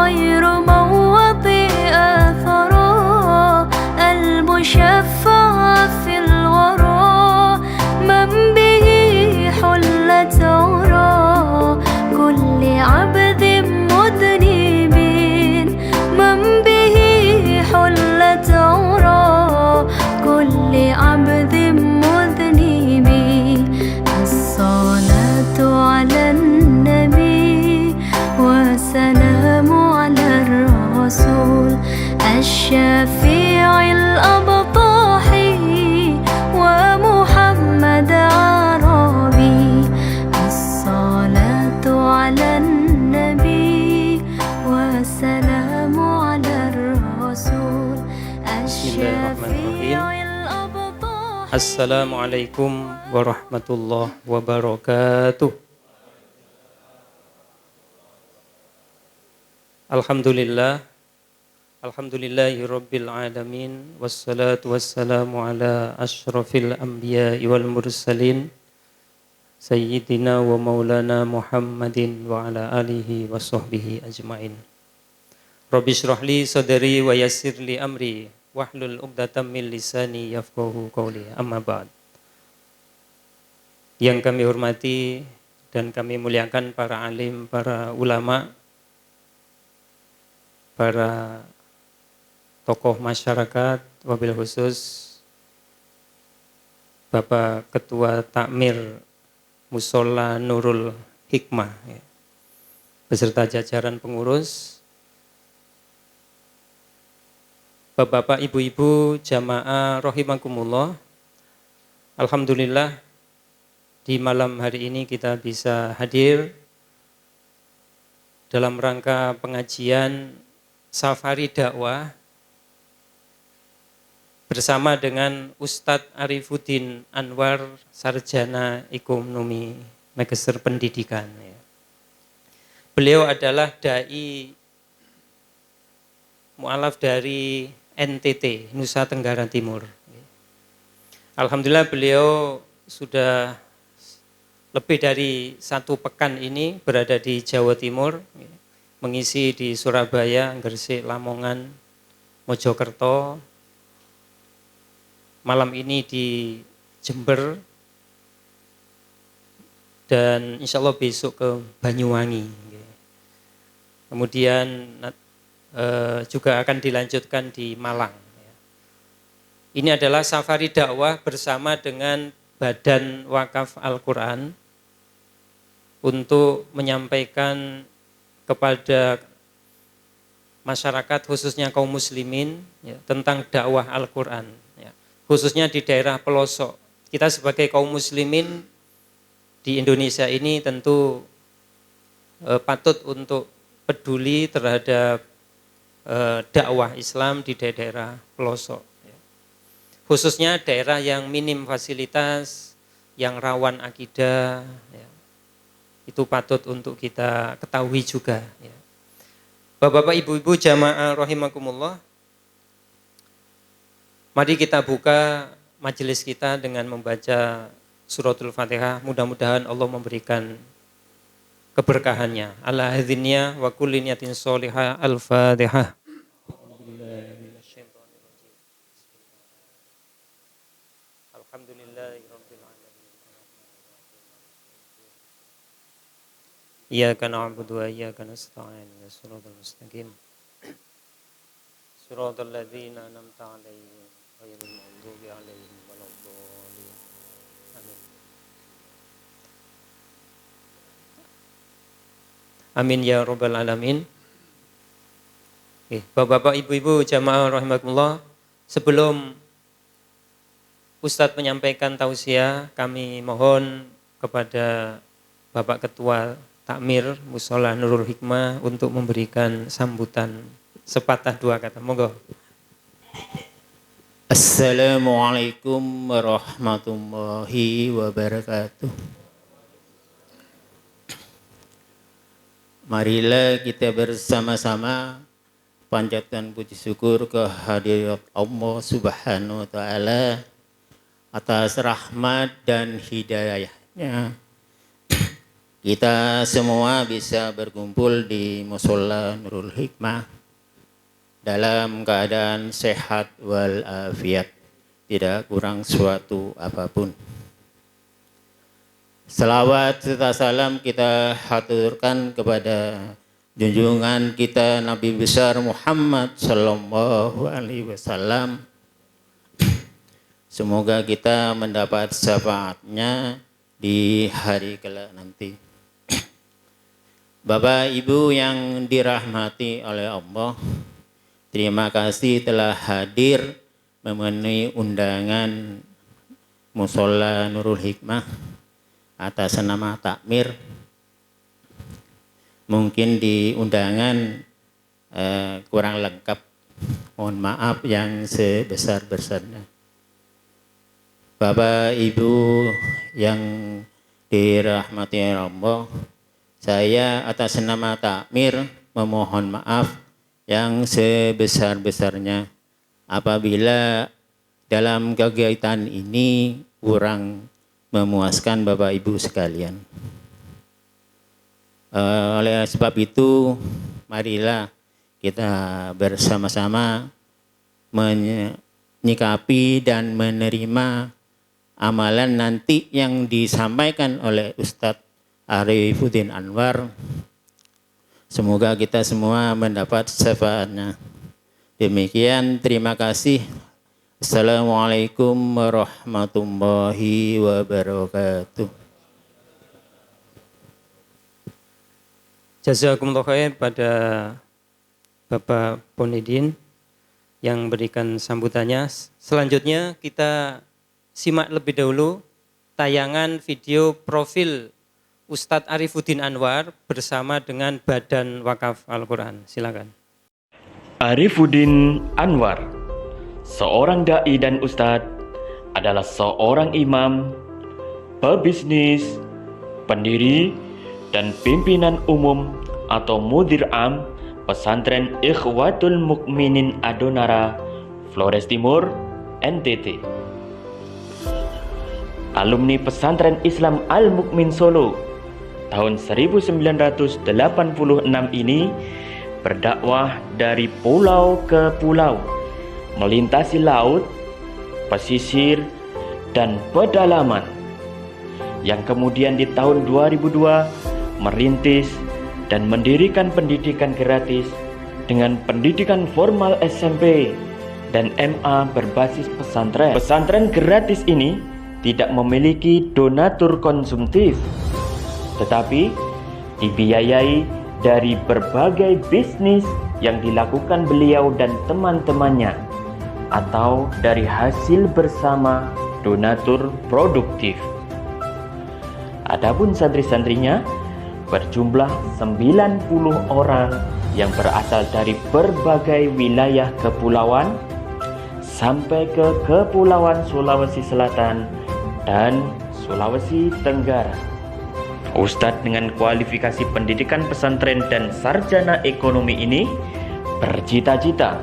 خير موطئ أثرى المشفع في الورى من به حلت عرى كل عبد مذنب من به حلت عرى كل عبد مذنب الصلاة على النبي والسلام على الرسول الشفيع الأبطح ومحمد عربي الصلاة على النبي والسلام على الرسول الشفيع الأبطح. Assalamualaikum warahmatullahi wabarakatuh. Alhamdulillahi rabbil alamin. Wassalatu wassalamu ala ashrafil anbiya'i wal mursalin Sayyidina wa maulana Muhammadin wa ala alihi wa sahbihi ajma'in. Rabbi syrahli sadri wa yassirli amri wahlul 'uqdatam min lisani yafqahu qawli. Amma ba'd. Yang kami hormati dan kami muliakan para alim, para ulama, para tokoh masyarakat, wabil khusus Bapak Ketua Takmir Mushola Nurul Hikmah beserta jajaran pengurus, Bapak-bapak, ibu-ibu, jamaah rahimakumullah. Alhamdulillah di malam hari ini kita bisa hadir dalam rangka pengajian Safari Dakwah bersama dengan Ustadz Arifuddin Anwar, Sarjana Ekonomi Magister Pendidikan. Beliau adalah dai mu'alaf dari NTT, Nusa Tenggara Timur. Alhamdulillah beliau sudah lebih dari 1 pekan ini berada di Jawa Timur, mengisi di Surabaya, Gresik, Lamongan, Mojokerto, malam ini di Jember, dan insya Allah besok ke Banyuwangi. Kemudian juga akan dilanjutkan di Malang. Ini adalah safari dakwah bersama dengan Badan Wakaf Al-Quran untuk menyampaikan kepada masyarakat khususnya kaum muslimin tentang dakwah Al-Quran, khususnya di daerah pelosok. Kita sebagai kaum muslimin di Indonesia ini tentu patut untuk peduli terhadap dakwah Islam di daerah pelosok, khususnya daerah yang minim fasilitas, yang rawan akidah, itu patut untuk kita ketahui juga. Bapak-bapak, ibu-ibu, jamaah rahimakumullah, mari kita buka majelis kita dengan membaca suratul Fatihah. Mudah-mudahan Allah memberikan keberkahannya. Ala hadzinnya wa kulli niyatin sholihah. Al-Fatihah. Alhamdulillahirabbil alamin. Iyyaka na'budu wa iyyaka nasta'in. Shiratal mustaqim. Shiratal ladzina an'amta 'alaihim ghairil maghdubi 'alaihim waladdallin. Amin. Amin ya rabbal alamin. Bapak-bapak, ibu-ibu, jamaah rahimakumullah, sebelum Ustadz menyampaikan tausiah, kami mohon kepada Bapak Ketua Takmir Mushola Nurul Hikmah untuk memberikan sambutan sepatah 2 kata. Monggo. Assalamualaikum warahmatullahi wabarakatuh. Marilah kita bersama-sama panjatkan puji syukur kehadirat Allah Subhanahu wa taala atas rahmat dan hidayahnya kita semua bisa berkumpul di Musholla Nurul Hikmah dalam keadaan sehat walafiat, tidak kurang suatu apapun. Selawat serta salam kita haturkan kepada junjungan kita Nabi besar Muhammad sallallahu alaihi wasallam. Semoga kita mendapat syafaatnya di hari kelak nanti. Bapak Ibu yang dirahmati oleh Allah, terima kasih telah hadir memenuhi undangan Musholla Nurul Hikmah atas nama takmir. Mungkin di undangan kurang lengkap, mohon maaf yang sebesar-besarnya. Bapak Ibu yang dirahmati Allah, saya atas nama takmir memohon maaf yang sebesar-besarnya apabila dalam kegiatan ini kurang memuaskan Bapak Ibu sekalian. Oleh sebab itu, marilah kita bersama-sama menyikapi dan menerima amalan nanti yang disampaikan oleh Ustadz Arifuddin Anwar. Semoga kita semua mendapat syafaatnya. Demikian, terima kasih. Assalamualaikum warahmatullahi wabarakatuh. Jazakumullah khair pada Bapak Ponidin yang berikan sambutannya. Selanjutnya kita simak lebih dahulu tayangan video profil Ustadz Arifuddin Anwar bersama dengan Badan Wakaf Al-Quran. Silakan. Arifuddin Anwar, seorang da'i dan ustadz, adalah seorang imam, pebisnis, pendiri, dan pimpinan umum atau mudir am pesantren Ikhwatul Mukminin Adonara, Flores Timur, NTT. Alumni pesantren Islam Al-Mukmin Solo tahun 1986 ini berdakwah dari pulau ke pulau, melintasi laut, pesisir, dan pedalaman, yang kemudian di tahun 2002 merintis dan mendirikan pendidikan gratis dengan pendidikan formal SMP dan MA berbasis pesantren. Pesantren gratis ini tidak memiliki donatur konsumtif, tetapi dibiayai dari berbagai bisnis yang dilakukan beliau dan teman-temannya, atau dari hasil bersama donatur produktif. Adapun santri-santrinya berjumlah 90 orang yang berasal dari berbagai wilayah kepulauan sampai ke Kepulauan Sulawesi Selatan dan Sulawesi Tenggara. Ustadz dengan kualifikasi pendidikan pesantren dan sarjana ekonomi ini bercita-cita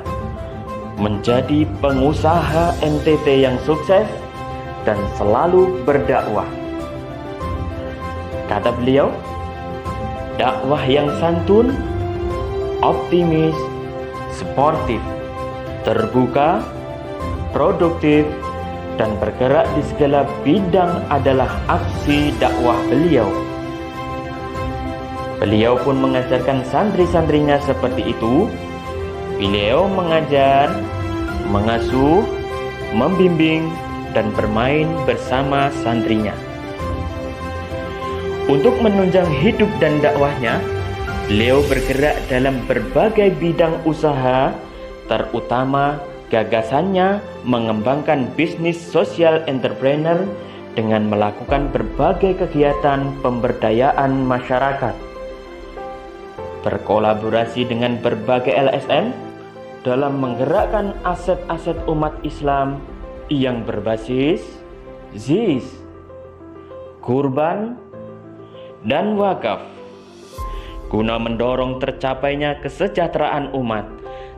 menjadi pengusaha NTT yang sukses dan selalu berdakwah. Kata beliau, dakwah yang santun, optimis, sportif, terbuka, produktif, dan bergerak di segala bidang adalah aksi dakwah beliau. Beliau pun mengajarkan santri-santrinya seperti itu. Beliau mengajar, mengasuh, membimbing, dan bermain bersama santrinya. Untuk menunjang hidup dan dakwahnya, beliau bergerak dalam berbagai bidang usaha, terutama gagasannya mengembangkan bisnis social entrepreneur dengan melakukan berbagai kegiatan pemberdayaan masyarakat, berkolaborasi dengan berbagai LSM dalam menggerakkan aset-aset umat Islam yang berbasis ZIS, kurban, dan wakaf, guna mendorong tercapainya kesejahteraan umat,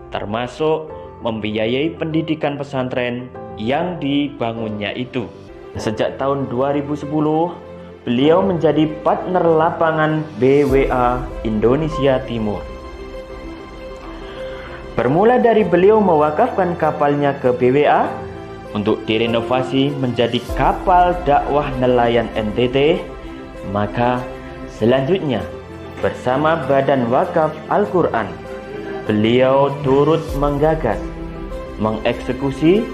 termasuk membiayai pendidikan pesantren yang dibangunnya itu. Sejak tahun 2010, beliau menjadi partner lapangan BWA Indonesia Timur. Bermula dari beliau mewakafkan kapalnya ke BWA untuk direnovasi menjadi kapal dakwah nelayan NTT, maka selanjutnya bersama Badan Wakaf Al-Quran, beliau turut menggagas, mengeksekusi,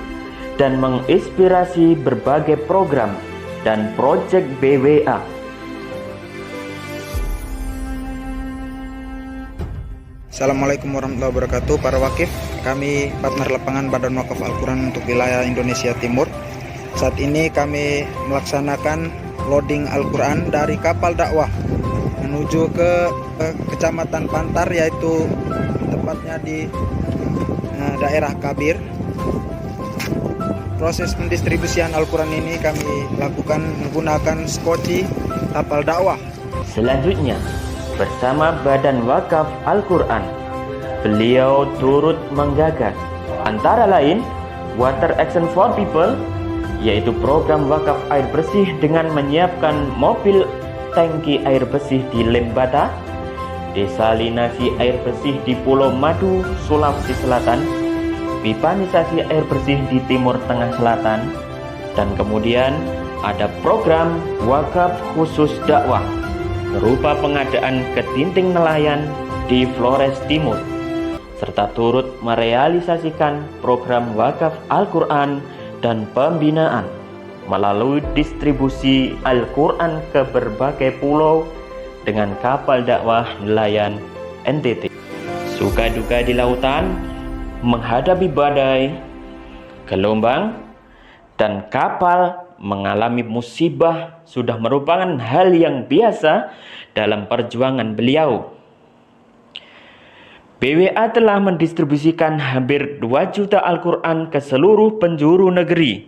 dan menginspirasi berbagai program dan proyek BWA. Assalamualaikum warahmatullahi wabarakatuh. Para wakif, kami partner lapangan Badan Wakaf Al-Quran untuk wilayah Indonesia Timur. Saat ini kami melaksanakan loading Al-Quran dari kapal dakwah menuju ke Kecamatan Pantar, yaitu tepatnya di daerah Kabir. Proses pendistribusian Al-Quran ini kami lakukan menggunakan skoci kapal dakwah. Selanjutnya, bersama Badan Wakaf Al-Quran, beliau turut menggagas antara lain Water Action for People, yaitu program wakaf air bersih dengan menyiapkan mobil tangki air bersih di Lembata, desalinasi air bersih di Pulau Madu, Sulawesi Selatan, pipanisasi air bersih di Timur Tengah Selatan, dan kemudian ada program wakaf khusus dakwah berupa pengadaan ketinting nelayan di Flores Timur, serta turut merealisasikan program wakaf Al-Quran dan pembinaan melalui distribusi Al-Quran ke berbagai pulau dengan kapal dakwah nelayan NTT. Suka duka di lautan, menghadapi badai, gelombang, dan kapal mengalami musibah sudah merupakan hal yang biasa dalam perjuangan beliau. BWA telah mendistribusikan hampir 2 juta Al-Quran ke seluruh penjuru negeri.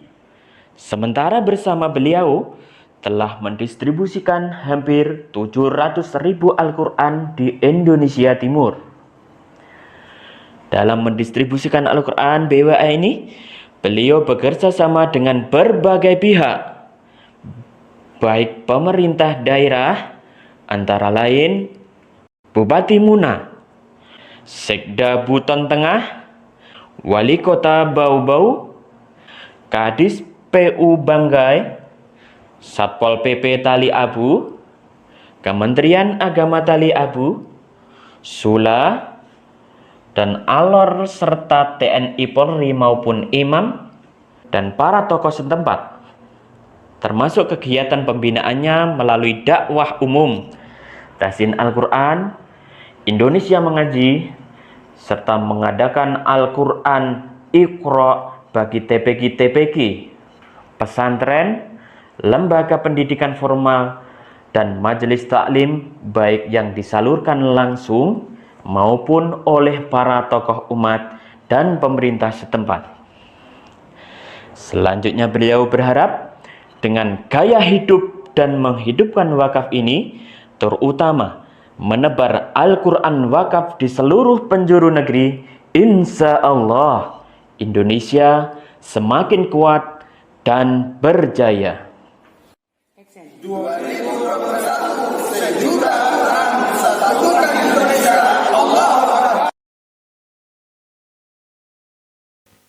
Sementara bersama beliau telah mendistribusikan hampir 700.000 Al-Quran di Indonesia Timur. Dalam mendistribusikan Al-Quran BWA ini, beliau bekerja sama dengan berbagai pihak, baik pemerintah daerah, antara lain Bupati Muna, Sekda Buton Tengah, Wali Kota Bau-Bau, Kadis PU Banggai, Satpol PP Tali Abu, Kementerian Agama Tali Abu, Sula, dan Alor, serta TNI Polri maupun imam dan para tokoh setempat, termasuk kegiatan pembinaannya melalui dakwah umum, Tasin Al-Quran, Indonesia Mengaji, serta mengadakan Al-Quran Iqra bagi TPQ-TPQ, pesantren, lembaga pendidikan formal, dan majelis taklim baik yang disalurkan langsung maupun oleh para tokoh umat dan pemerintah setempat. Selanjutnya beliau berharap dengan gaya hidup dan menghidupkan wakaf ini, terutama menebar Al-Quran wakaf di seluruh penjuru negeri, insya Allah Indonesia semakin kuat dan berjaya.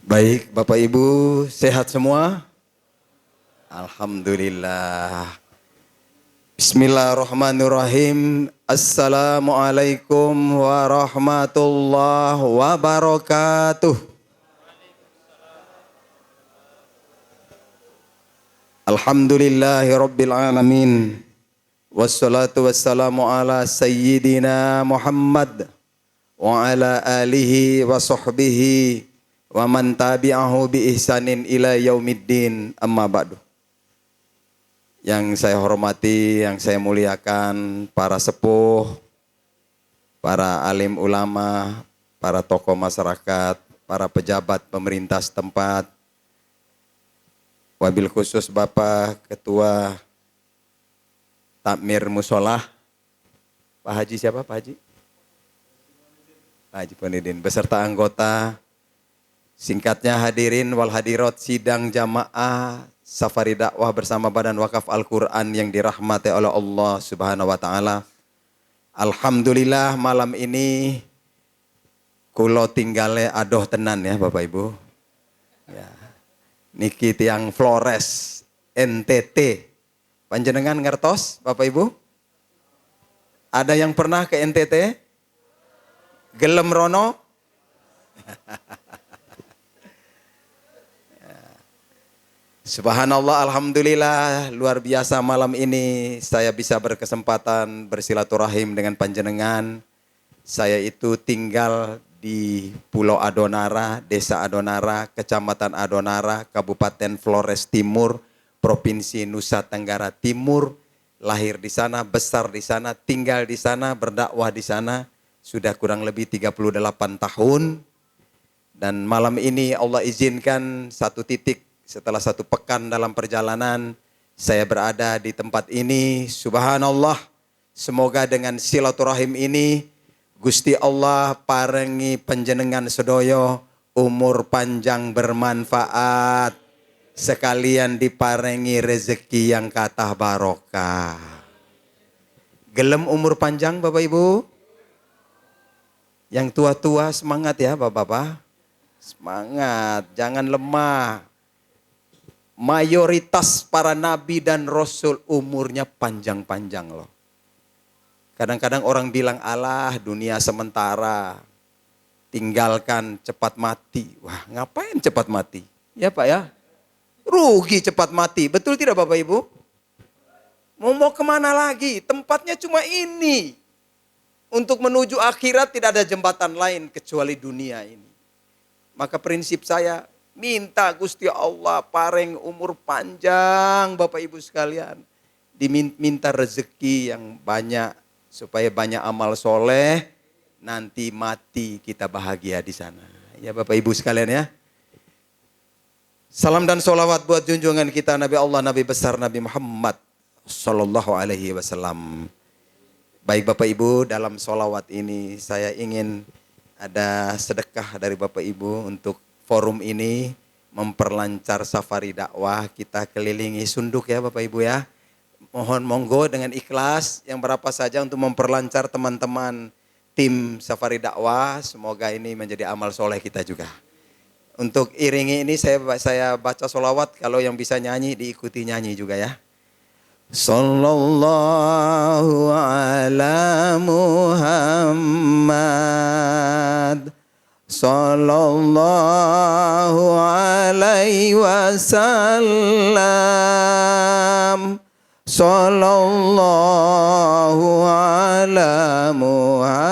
Baik, Bapak Ibu sehat semua? Alhamdulillah. Bismillahirrahmanirrahim. Assalamualaikum warahmatullahi wabarakatuh. Alhamdulillahirabbil alamin. Wassalatu wassalamu ala sayyidina Muhammad wa ala alihi wa sahbihi wa man tabi'ahu bi ihsanin ila yaumiddin, amma ba'du. Yang saya hormati, yang saya muliakan, para sepuh, para alim ulama, para tokoh masyarakat, para pejabat pemerintah setempat, wabil khusus Bapak Ketua Takmir Musolah, Pak Haji siapa Pak Haji? Pak Haji Ponidin, beserta anggota Singkatnya hadirin wal hadirat sidang jamaah Safari Dakwah bersama Badan Wakaf Al-Quran yang dirahmati oleh Allah Subhanahu wa taala. Alhamdulillah malam ini kulo tinggale adoh tenan ya Bapak Ibu. Ya. Niki tiang Flores NTT. Panjenengan ngertos Bapak Ibu? Ada yang pernah ke NTT? Gelem rono? Subhanallah, alhamdulillah, luar biasa malam ini saya bisa berkesempatan bersilaturahim dengan panjenengan. Saya itu tinggal di Pulau Adonara, Desa Adonara, Kecamatan Adonara, Kabupaten Flores Timur, Provinsi Nusa Tenggara Timur. Lahir di sana, besar di sana, tinggal di sana, berdakwah di sana. Sudah kurang lebih 38 tahun. Dan malam ini Allah izinkan satu titik setelah satu pekan dalam perjalanan saya berada di tempat ini. Subhanallah, semoga dengan silaturahim ini Gusti Allah parengi panjenengan sedoyo umur panjang bermanfaat, sekalian diparengi rezeki yang kathah barokah. Gelem umur panjang Bapak Ibu? Yang tua-tua semangat ya Bapak-bapak. Semangat, jangan lemah. Mayoritas para nabi dan rasul umurnya panjang-panjang loh. Kadang-kadang orang bilang alah dunia sementara, tinggalkan cepat mati. Wah ngapain cepat mati? Ya Pak ya, rugi cepat mati. Betul tidak Bapak Ibu? Mau kemana lagi? Tempatnya cuma ini. Untuk menuju akhirat tidak ada jembatan lain kecuali dunia ini. Maka prinsip saya, minta Gusti Allah pareng umur panjang Bapak Ibu sekalian. Diminta rezeki yang banyak supaya banyak amal soleh. Nanti mati kita bahagia di sana. Ya Bapak Ibu sekalian ya. Salam dan sholawat buat junjungan kita Nabi Allah, Nabi besar Nabi Muhammad Sallallahu Alaihi Wasallam. Baik Bapak Ibu, dalam sholawat ini saya ingin ada sedekah dari Bapak Ibu untuk forum ini memperlancar safari dakwah. Kita kelilingi Sunduk ya Bapak Ibu ya. Mohon monggo dengan ikhlas yang berapa saja untuk memperlancar teman-teman tim safari dakwah. Semoga ini menjadi amal soleh kita juga. Untuk iringi ini saya baca sholawat, kalau yang bisa nyanyi diikuti nyanyi juga ya. Sallallahu ala Muhammad Sallallahu alaihi wasallam Sallallahu ala Muhammad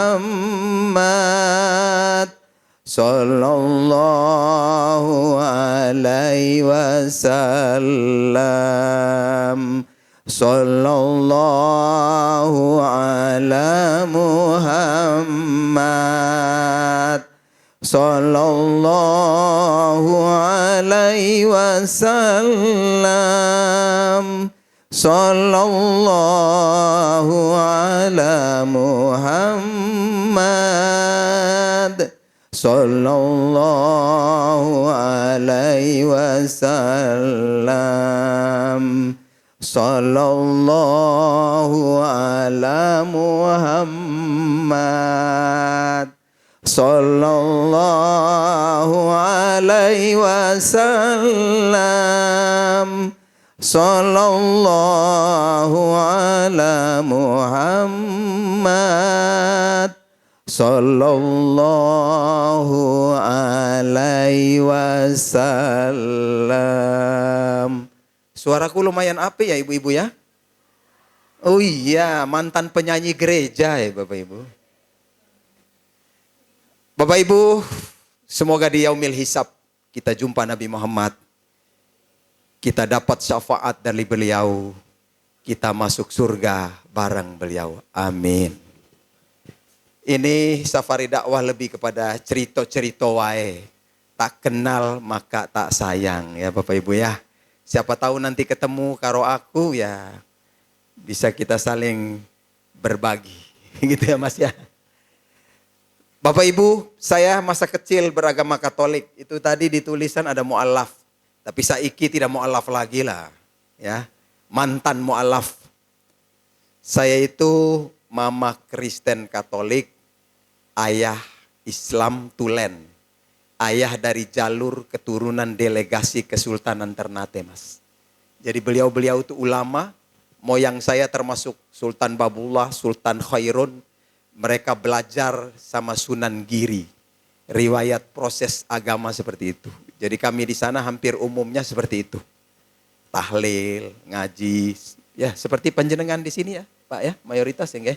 Sallallahu alaihi wasallam Sallallahu ala Muhammad Sallallahu alaihi wasallam Sallallahu ala Muhammad Sallallahu alaihi wasallam Sallallahu ala Muhammad Sallallahu alaihi wasallam Sallallahu ala Muhammad Sallallahu alaihi wasallam. Suaraku lumayan apik ya ibu-ibu ya. Oh iya, mantan penyanyi gereja ya Bapak Ibu. Bapak Ibu, semoga di yaumil hisab kita jumpa Nabi Muhammad. Kita dapat syafaat dari beliau. Kita masuk surga bareng beliau. Amin. Ini safari dakwah lebih kepada cerita-cerita wae. Tak kenal maka tak sayang ya Bapak Ibu ya. Siapa tahu nanti ketemu karo aku ya bisa kita saling berbagi gitu ya Mas ya. Bapak Ibu, saya masa kecil beragama Katolik. Itu tadi di tulisan ada mu'alaf. Tapi saiki tidak mu'alaf lagi lah. Ya, mantan mu'alaf. Saya itu mama Kristen Katolik, ayah Islam Tulen. Ayah dari jalur keturunan delegasi Kesultanan Ternate, Mas. Jadi beliau-beliau itu ulama. Moyang saya termasuk Sultan Babullah, Sultan Khairun. Mereka belajar sama Sunan Giri. Riwayat proses agama seperti itu. Jadi kami di sana hampir umumnya seperti itu. Tahlil, ngaji, ya seperti panjenengan di sini ya, Pak ya, mayoritas ya.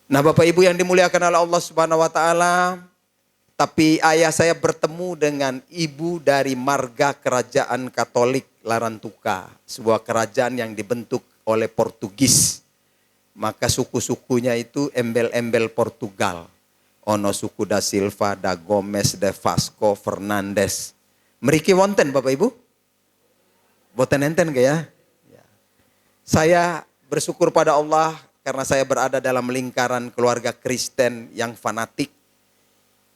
Nah, Bapak Ibu yang dimuliakan oleh Allah Subhanahu wa taala, tapi ayah saya bertemu dengan ibu dari marga kerajaan Katolik Larantuka, sebuah kerajaan yang dibentuk oleh Portugis. Maka suku-sukunya itu embel-embel Portugal. Ono suku da Silva, da Gomes, da Vasco, Fernandes. Mriki wonten Bapak Ibu? Boten enten gak ya? Saya bersyukur pada Allah karena saya berada dalam lingkaran keluarga Kristen yang fanatik,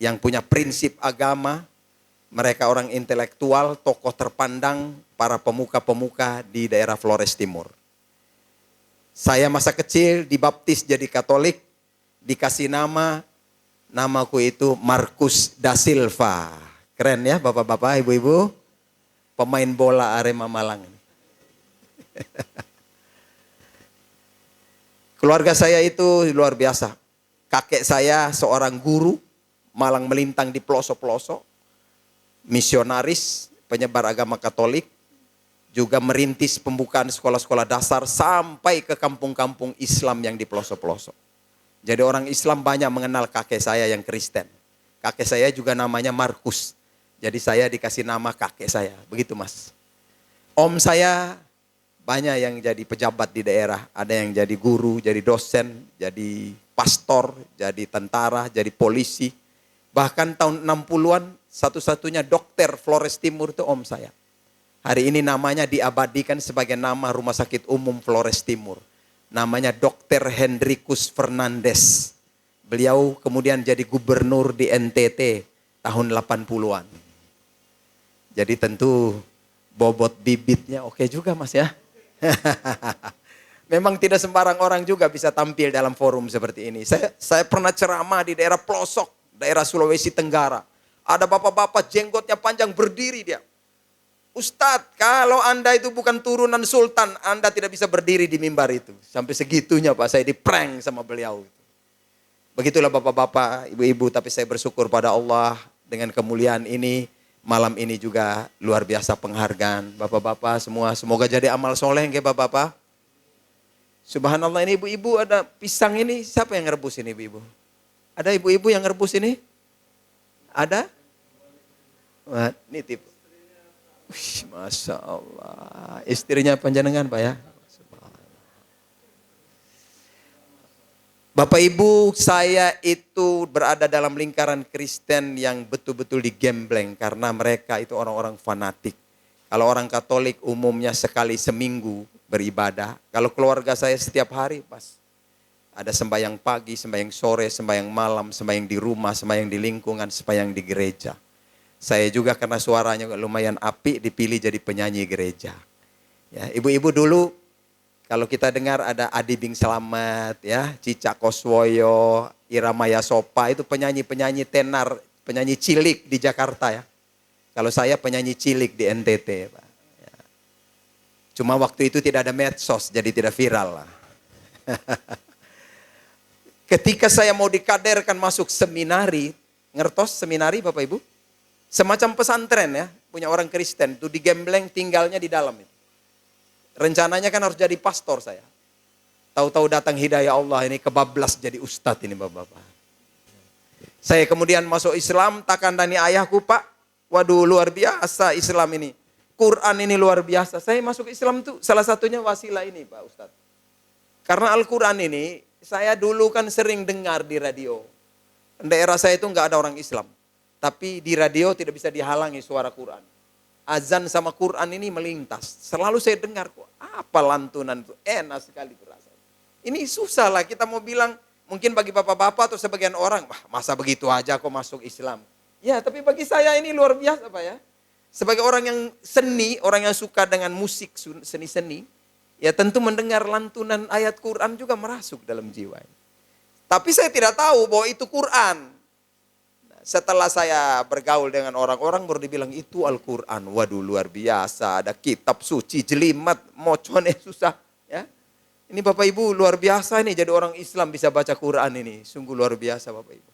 yang punya prinsip agama. Mereka orang intelektual, tokoh terpandang, para pemuka-pemuka di daerah Flores Timur. Saya masa kecil dibaptis jadi Katolik, dikasih namaku itu Marcus da Silva. Keren ya bapak-bapak, ibu-ibu, pemain bola Arema Malang. Keluarga saya itu luar biasa. Kakek saya seorang guru, malang melintang di pelosok-pelosok, misionaris, penyebar agama Katolik. Juga merintis pembukaan sekolah-sekolah dasar sampai ke kampung-kampung Islam yang di pelosok-pelosok. Jadi orang Islam banyak mengenal kakek saya yang Kristen. Kakek saya juga namanya Markus. Jadi saya dikasih nama kakek saya. Begitu Mas. Om saya banyak yang jadi pejabat di daerah. Ada yang jadi guru, jadi dosen, jadi pastor, jadi tentara, jadi polisi. Bahkan tahun 60-an satu-satunya dokter Flores Timur itu om saya. Hari ini namanya diabadikan sebagai nama Rumah Sakit Umum Flores Timur. Namanya Dr. Hendrikus Fernandes. Beliau kemudian jadi gubernur di NTT tahun 80-an. Jadi tentu bobot bibitnya oke juga Mas ya. Memang tidak sembarang orang juga bisa tampil dalam forum seperti ini. Saya pernah ceramah di daerah pelosok, daerah Sulawesi Tenggara. Ada bapak-bapak jenggotnya panjang berdiri dia. Ustadz, kalau Anda itu bukan turunan sultan, Anda tidak bisa berdiri di mimbar itu. Sampai segitunya Pak, saya di-prank sama beliau. Begitulah bapak-bapak, ibu-ibu, tapi saya bersyukur pada Allah dengan kemuliaan ini. Malam ini juga luar biasa penghargaan. Bapak-bapak semua, semoga jadi amal soleh ya bapak-bapak. Subhanallah, ini ibu-ibu ada pisang ini, siapa yang ngerebus ini ibu-ibu? Ada ibu-ibu yang ngerebus ini? Ada? Wah, ini tipe. Masya Allah. Istrinya panjenengan Pak ya. Bapak Ibu, saya itu berada dalam lingkaran Kristen yang betul-betul digembleng. Karena mereka itu orang-orang fanatik. Kalau orang Katolik umumnya sekali seminggu beribadah. Kalau keluarga saya setiap hari pas. Ada sembahyang pagi, sembahyang sore, sembahyang malam, sembahyang di rumah, sembahyang di lingkungan, sembahyang di gereja. Saya juga karena suaranya lumayan apik dipilih jadi penyanyi gereja. Ya, ibu-ibu dulu kalau kita dengar ada Adi Bing Slamet, ya, Cica Koswoyo, Iramaya Sopa itu penyanyi-penyanyi tenar, penyanyi cilik di Jakarta ya. Kalau saya penyanyi cilik di NTT, Pak. Ya. Cuma waktu itu tidak ada medsos jadi tidak viral lah. Ketika saya mau dikaderkan masuk seminari, ngertos seminari Bapak Ibu? Semacam pesantren ya, punya orang Kristen, itu digembleng tinggalnya di dalam itu. Rencananya kan harus jadi pastor saya. Tahu-tahu datang hidayah Allah ini kebablas jadi ustadz ini bapak-bapak. Saya kemudian masuk Islam, tak kandani ayahku Pak. Waduh luar biasa Islam ini. Quran ini luar biasa. Saya masuk Islam tuh salah satunya wasilah ini Pak Ustadz. Karena Al-Quran ini saya dulu kan sering dengar di radio. Daerah saya itu nggak ada orang Islam. Tapi di radio tidak bisa dihalangi suara Quran. Azan sama Quran ini melintas. Selalu saya dengar kok, apa lantunan itu enak sekali terasa. Ini susah lah kita mau bilang Mungkin bagi bapak-bapak atau sebagian orang, wah masa begitu aja kok masuk Islam. Ya, tapi bagi saya ini luar biasa Pak ya. Sebagai orang yang seni, orang yang suka dengan musik, seni-seni, ya tentu mendengar lantunan ayat Quran juga merasuk dalam jiwa. Tapi saya tidak tahu bahwa itu Quran. Setelah saya bergaul dengan orang-orang baru dibilang itu Al-Quran. Waduh luar biasa, ada kitab suci, jelimet, mocone susah. Ya. Ini Bapak Ibu luar biasa nih jadi orang Islam bisa baca Quran ini. Sungguh luar biasa Bapak Ibu.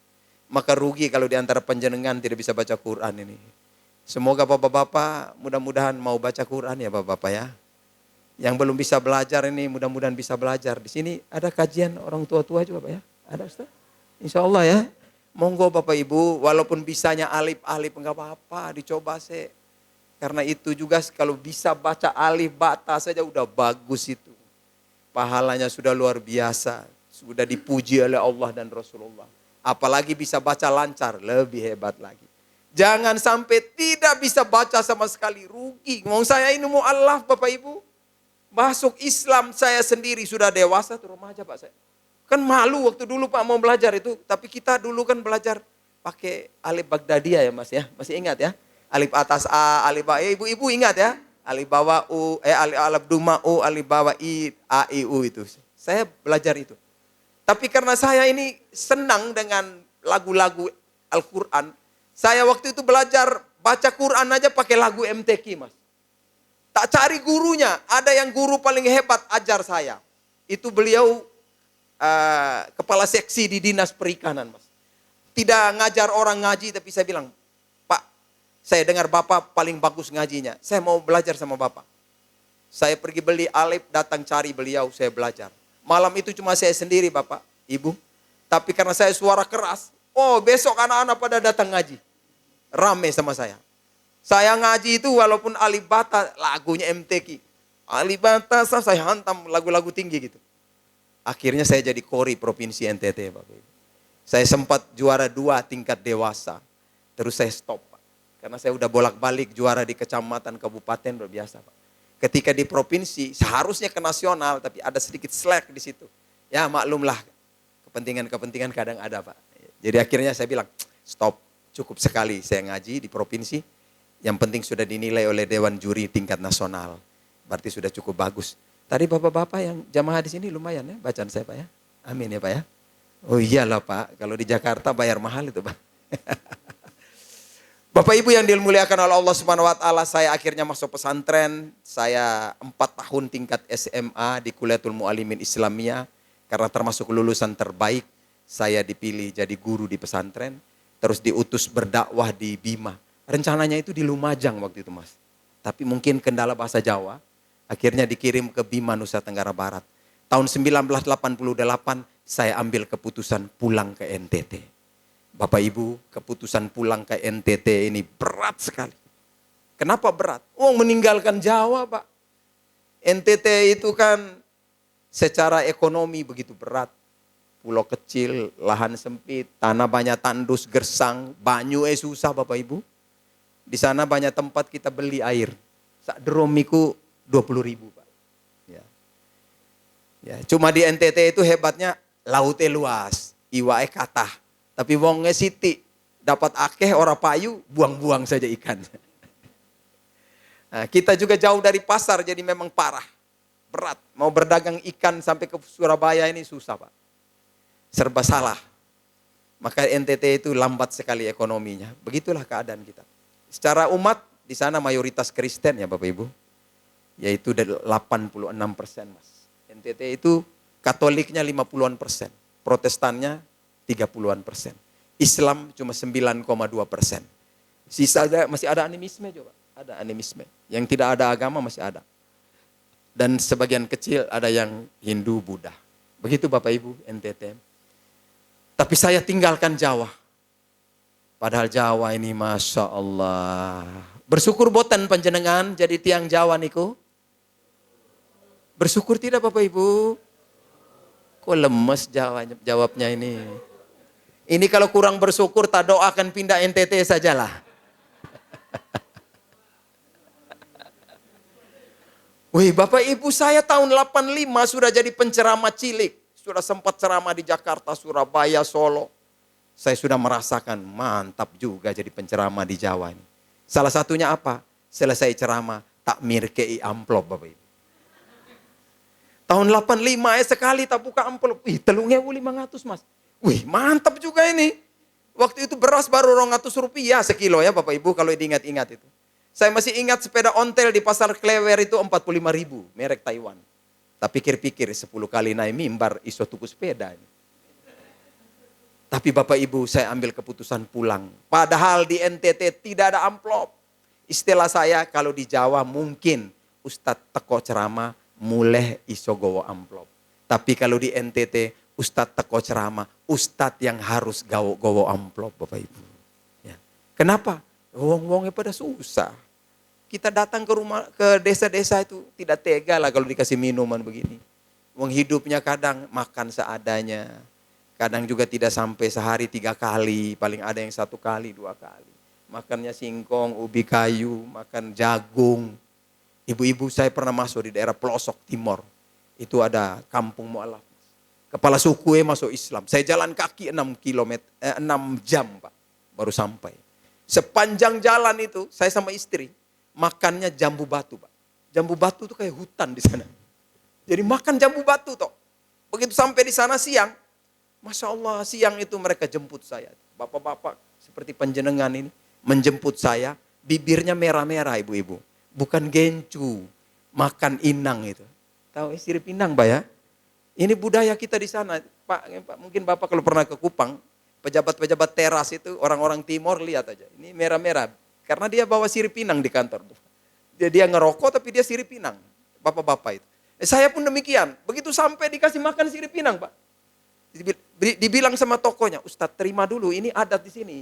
Maka rugi kalau di antara panjenengan tidak bisa baca Quran ini. Semoga Bapak-Bapak mudah-mudahan mau baca Quran ya Bapak-Bapak ya. Yang belum bisa belajar ini mudah-mudahan bisa belajar. Di sini ada kajian orang tua-tua juga Pak ya. Ada Ustaz? Insya Allah ya. Monggo Bapak Ibu, walaupun bisanya alif-alif enggak apa-apa, dicoba sih. Karena itu juga kalau bisa baca alif bata saja udah bagus itu. Pahalanya sudah luar biasa, sudah dipuji oleh Allah dan Rasulullah. Apalagi bisa baca lancar, lebih hebat lagi. Jangan sampai tidak bisa baca sama sekali, rugi. Ngomong saya ini mu'allaf Bapak Ibu. Masuk Islam saya sendiri sudah dewasa tuh remaja Pak saya. Kan malu waktu dulu Pak mau belajar itu. Tapi kita dulu kan belajar pakai alif Baghdadiyah ya Mas ya. Masih ingat ya? Alif atas A, alif bawah. Ibu-ibu ingat ya? Alif bawah U, alif duma U, alif bawah I, A, I, U itu. Saya belajar itu. Tapi karena saya ini senang dengan lagu-lagu Al-Quran. Saya waktu itu belajar baca Quran aja pakai lagu MTQ Mas. Tak cari gurunya. Ada yang guru paling hebat ajar saya. Itu beliau kepala seksi di dinas perikanan Mas. Tidak ngajar orang ngaji tapi saya bilang, Pak saya dengar Bapak paling bagus ngajinya. Saya mau belajar sama Bapak. Saya pergi beli alif datang cari beliau saya belajar. Malam itu cuma saya sendiri Bapak, Ibu. Tapi karena saya suara keras, oh besok anak-anak pada datang ngaji. Rame sama saya. Saya ngaji itu walaupun alif bata lagunya MTQ. Alif bata saya hantam lagu-lagu tinggi gitu. Akhirnya saya jadi kori Provinsi NTT Bapak Ibu. Saya sempat juara 2 tingkat dewasa. Terus saya stop Pak. Karena saya udah bolak-balik juara di kecamatan, kabupaten luar biasa Pak. Ketika di provinsi seharusnya ke nasional tapi ada sedikit slack di situ. Ya maklumlah kepentingan-kepentingan kadang ada Pak. Jadi akhirnya saya bilang stop, cukup sekali saya ngaji di provinsi. Yang penting sudah dinilai oleh Dewan Juri tingkat nasional. Berarti sudah cukup bagus. Tadi bapak-bapak yang jamaah di sini lumayan ya bacaan saya Pak ya. Amin ya Pak ya. Oh iyalah Pak, kalau di Jakarta bayar mahal itu Pak. Bapak Ibu yang dimuliakan oleh Allah Subhanahu wa taala, saya akhirnya masuk pesantren. Saya 4 tahun tingkat SMA di Kuliatul Muallimin Islamiyah. Karena termasuk lulusan terbaik, saya dipilih jadi guru di pesantren. Terus diutus berdakwah di Bima. Rencananya itu di Lumajang waktu itu Mas. Tapi mungkin kendala bahasa Jawa. Akhirnya dikirim ke Bima Nusa Tenggara Barat. Tahun 1988 saya ambil keputusan pulang ke NTT. Bapak Ibu, keputusan pulang ke NTT ini berat sekali. Kenapa berat? Oh meninggalkan Jawa Pak. NTT itu kan secara ekonomi begitu berat. Pulau kecil, lahan sempit, tanah banyak tandus, gersang, banyu susah Bapak Ibu. Di sana banyak tempat kita beli air. Sak deromiku 20.000 Pak. Ya, cuma di NTT itu hebatnya lautnya luas, iwae katah. Tapi wonge siti, dapat akeh ora payu, buang-buang saja ikan. Nah, kita juga jauh dari pasar jadi memang parah. Berat, mau berdagang ikan sampai ke Surabaya ini susah Pak. Serba salah. Maka NTT itu lambat sekali ekonominya. Begitulah keadaan kita. Secara umat di sana mayoritas Kristen ya Bapak Ibu. Yaitu 86% Mas. NTT itu Katoliknya 50-an%, Protestannya 30-an%. Islam cuma 9,2%. Sisanya masih ada animisme juga, ada animisme. Yang tidak ada agama masih ada. Dan sebagian kecil ada yang Hindu, Buddha. Begitu Bapak Ibu NTT. Tapi saya tinggalkan Jawa. Padahal Jawa ini Masya Allah. Bersyukur boten panjenengan jadi tiang Jawa niku. Bersyukur tidak Bapak Ibu? Kok lemes jawabnya ini. Ini kalau kurang bersyukur tak doakan pindah NTT sajalah. Wih Bapak Ibu saya tahun 85 sudah jadi penceramah cilik. sudah sempat ceramah di Jakarta, Surabaya, Solo. Saya sudah merasakan mantap juga jadi penceramah di Jawa ini. Salah satunya apa? Selesai ceramah, takmir kei amplop Bapak Ibu. Tahun 85 ya sekali tak buka amplop. Wih, 3.500 Mas. Wih, mantap juga ini. Waktu itu beras baru Rp200 sekilo ya Bapak Ibu kalau diingat-ingat itu. Saya masih ingat sepeda ontel di pasar Klewer itu 45.000, merek Taiwan. Tak pikir-pikir 10 kali naik mimbar iso tuku sepeda ini. Tapi Bapak Ibu saya ambil keputusan pulang. Padahal di NTT tidak ada amplop. Istilah saya kalau di Jawa mungkin Ustadz teko ceramah mulai iso gowo amplop. Tapi kalau di NTT Ustadz teko ceramah, Ustadz yang harus gowo amplop Bapak Ibu. Ya. Kenapa? Wong-wongnya pada susah. Kita datang ke desa-desa itu tidak tega lah kalau dikasih minuman begini. Wong hidupnya kadang makan seadanya. Kadang juga tidak sampai sehari 3 kali. Paling ada yang 1 kali, 2 kali. Makannya singkong, ubi kayu, makan jagung. Ibu-ibu saya pernah masuk di daerah pelosok timur. Itu ada kampung mu'alaf. Kepala suku masuk Islam. Saya jalan kaki 6 jam Pak. Baru sampai. Sepanjang jalan itu, saya sama istri, makannya jambu batu, Pak. Jambu batu itu kayak hutan di sana. Jadi makan jambu batu, toh. Begitu sampai di sana siang, Masya Allah, siang itu mereka jemput saya. Bapak-bapak seperti panjenengan ini, menjemput saya, bibirnya merah-merah, ibu-ibu. Bukan gencu, makan inang itu. Tahu sirip inang, Pak ya? Ini budaya kita di sana. Pak, mungkin Bapak kalau pernah ke Kupang, pejabat-pejabat teras itu orang-orang timur lihat aja. Ini merah-merah. Karena dia bawa sirip pinang di kantor. Dia ngerokok tapi dia sirip pinang. Bapak-bapak itu. Saya pun demikian. Begitu sampai dikasih makan sirip pinang Pak. Dibilang sama tokonya, Ustadz terima dulu ini adat di sini.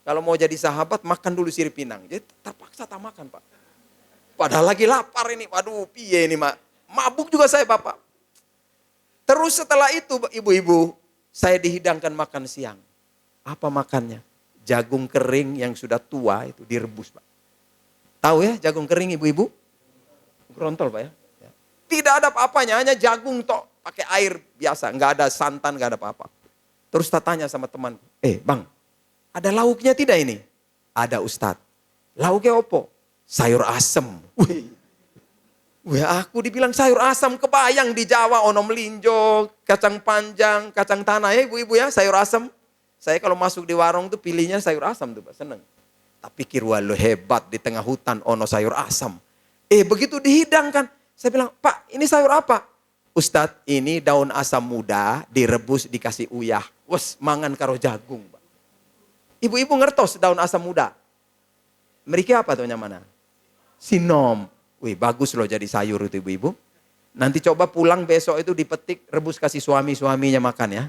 Kalau mau jadi sahabat makan dulu sirip pinang. Jadi terpaksa tak makan Pak. Padahal lagi lapar ini. Waduh piye ini Mak. Mabuk juga saya Bapak. Terus setelah itu ibu-ibu saya dihidangkan makan siang. Apa makannya? Jagung kering yang sudah tua itu direbus Pak. Tahu ya jagung kering ibu-ibu? Grontol Pak ya. Tidak ada apa-apanya, hanya jagung tok. Pakai air biasa, nggak ada santan, nggak ada apa-apa. Terus tak tanya sama teman, Bang, ada lauknya tidak ini? Ada Ustadz. Lauknya opo? Sayur asem. Wih, aku dibilang sayur asam, kebayang di Jawa, ono melinjo, kacang panjang, kacang tanah ya ibu-ibu ya, sayur asam. Saya kalau masuk di warung tuh pilihnya sayur asam tuh Pak, seneng. Tak pikir wah lu hebat di tengah hutan ono sayur asam. Begitu dihidangkan, saya bilang, Pak ini sayur apa? Ustadz ini daun asam muda direbus dikasih uyah. Wes mangan karo jagung Pak. Ibu-ibu ngertos daun asam muda. Mereka apa tuh mana? Sinom. Wih bagus loh jadi sayur itu ibu-ibu. Nanti coba pulang besok itu dipetik rebus kasih suaminya makan ya.